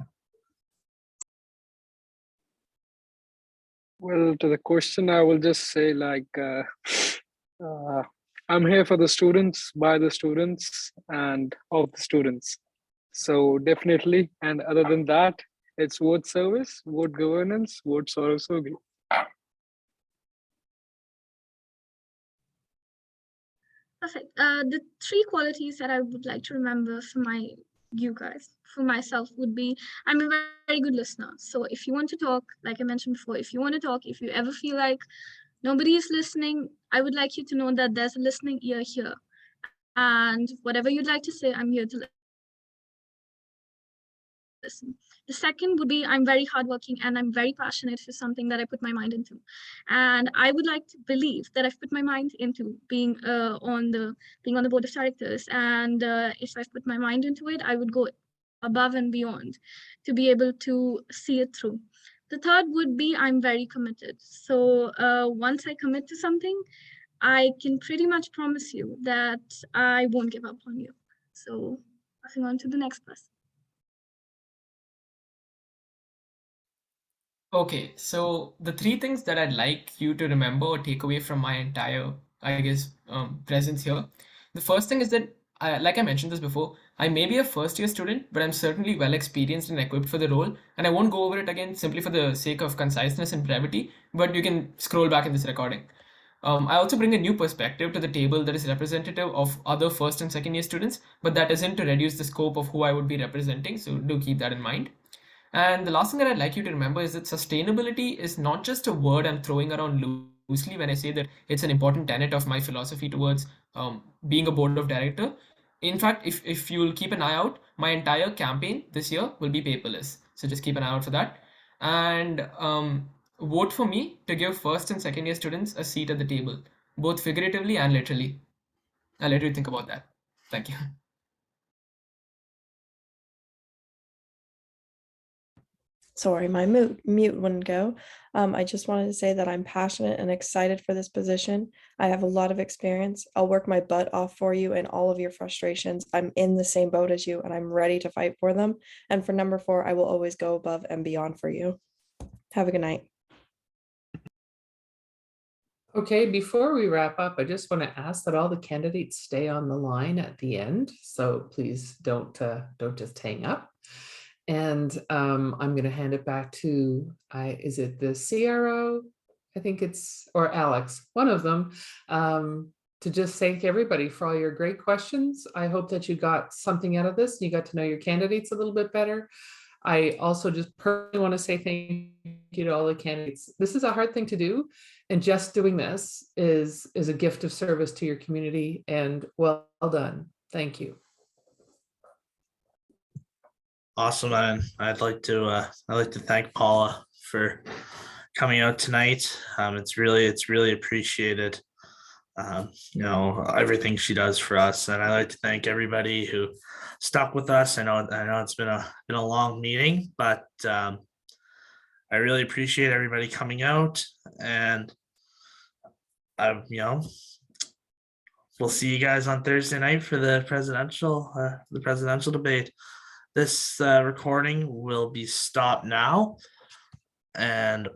Well, to the question, I will just say like, I'm here for the students, by the students, and of the students. So definitely, and other than that, it's vote service, vote governance, vote Saurav Sogi. Perfect. The three qualities that I would like to remember for for myself would be, I'm a very good listener. So if you want to talk, like I mentioned before, if you want to talk, if you ever feel like nobody is listening, I would like you to know that there's a listening ear here. And whatever you'd like to say, I'm here to listen. The second would be, I'm very hardworking and I'm very passionate for something that I put my mind into. And I would like to believe that I've put my mind into being on the board of directors. And if I've put my mind into it, I would go above and beyond to be able to see it through. The third would be, I'm very committed. So once I commit to something, I can pretty much promise you that I won't give up on you. So passing on to the next person. Okay, so the three things that I'd like you to remember or take away from my entire, I guess, presence here. The first thing is that, like I mentioned this before, I may be a first-year student, but I'm certainly well experienced and equipped for the role, and I won't go over it again simply for the sake of conciseness and brevity, but you can scroll back in this recording. I also bring a new perspective to the table that is representative of other first and second year students, but that isn't to reduce the scope of who I would be representing, so do keep that in mind. And the last thing that I'd like you to remember is that sustainability is not just a word I'm throwing around loosely when I say that it's an important tenet of my philosophy towards being a board of director. In fact, if you'll keep an eye out, my entire campaign this year will be paperless. So just keep an eye out for that. And vote for me to give first and second year students a seat at the table, both figuratively and literally. I'll let you think about that. Thank you. Sorry, my mute wouldn't go. I just wanted to say that I'm passionate and excited for this position. I have a lot of experience. I'll work my butt off for you and all of your frustrations. I'm in the same boat as you and I'm ready to fight for them. And for number 4, I will always go above and beyond for you. Have a good night. Okay, before we wrap up, I just want to ask that all the candidates stay on the line at the end. So please don't just hang up. And I'm going to hand it back to, is it the CRO? I think it's, or Alex, one of them, to just thank everybody for all your great questions. I hope that you got something out of this and you got to know your candidates a little bit better. I also just personally want to say thank you to all the candidates. This is a hard thing to do, and just doing this is a gift of service to your community, and well done. Thank you. Awesome, and I'd like to thank Paula for coming out tonight. It's really appreciated. Everything she does for us, and I'd like to thank everybody who stuck with us. I know it's been a long meeting, but I really appreciate everybody coming out, and we'll see you guys on Thursday night for the presidential debate. This recording will be stopped now, and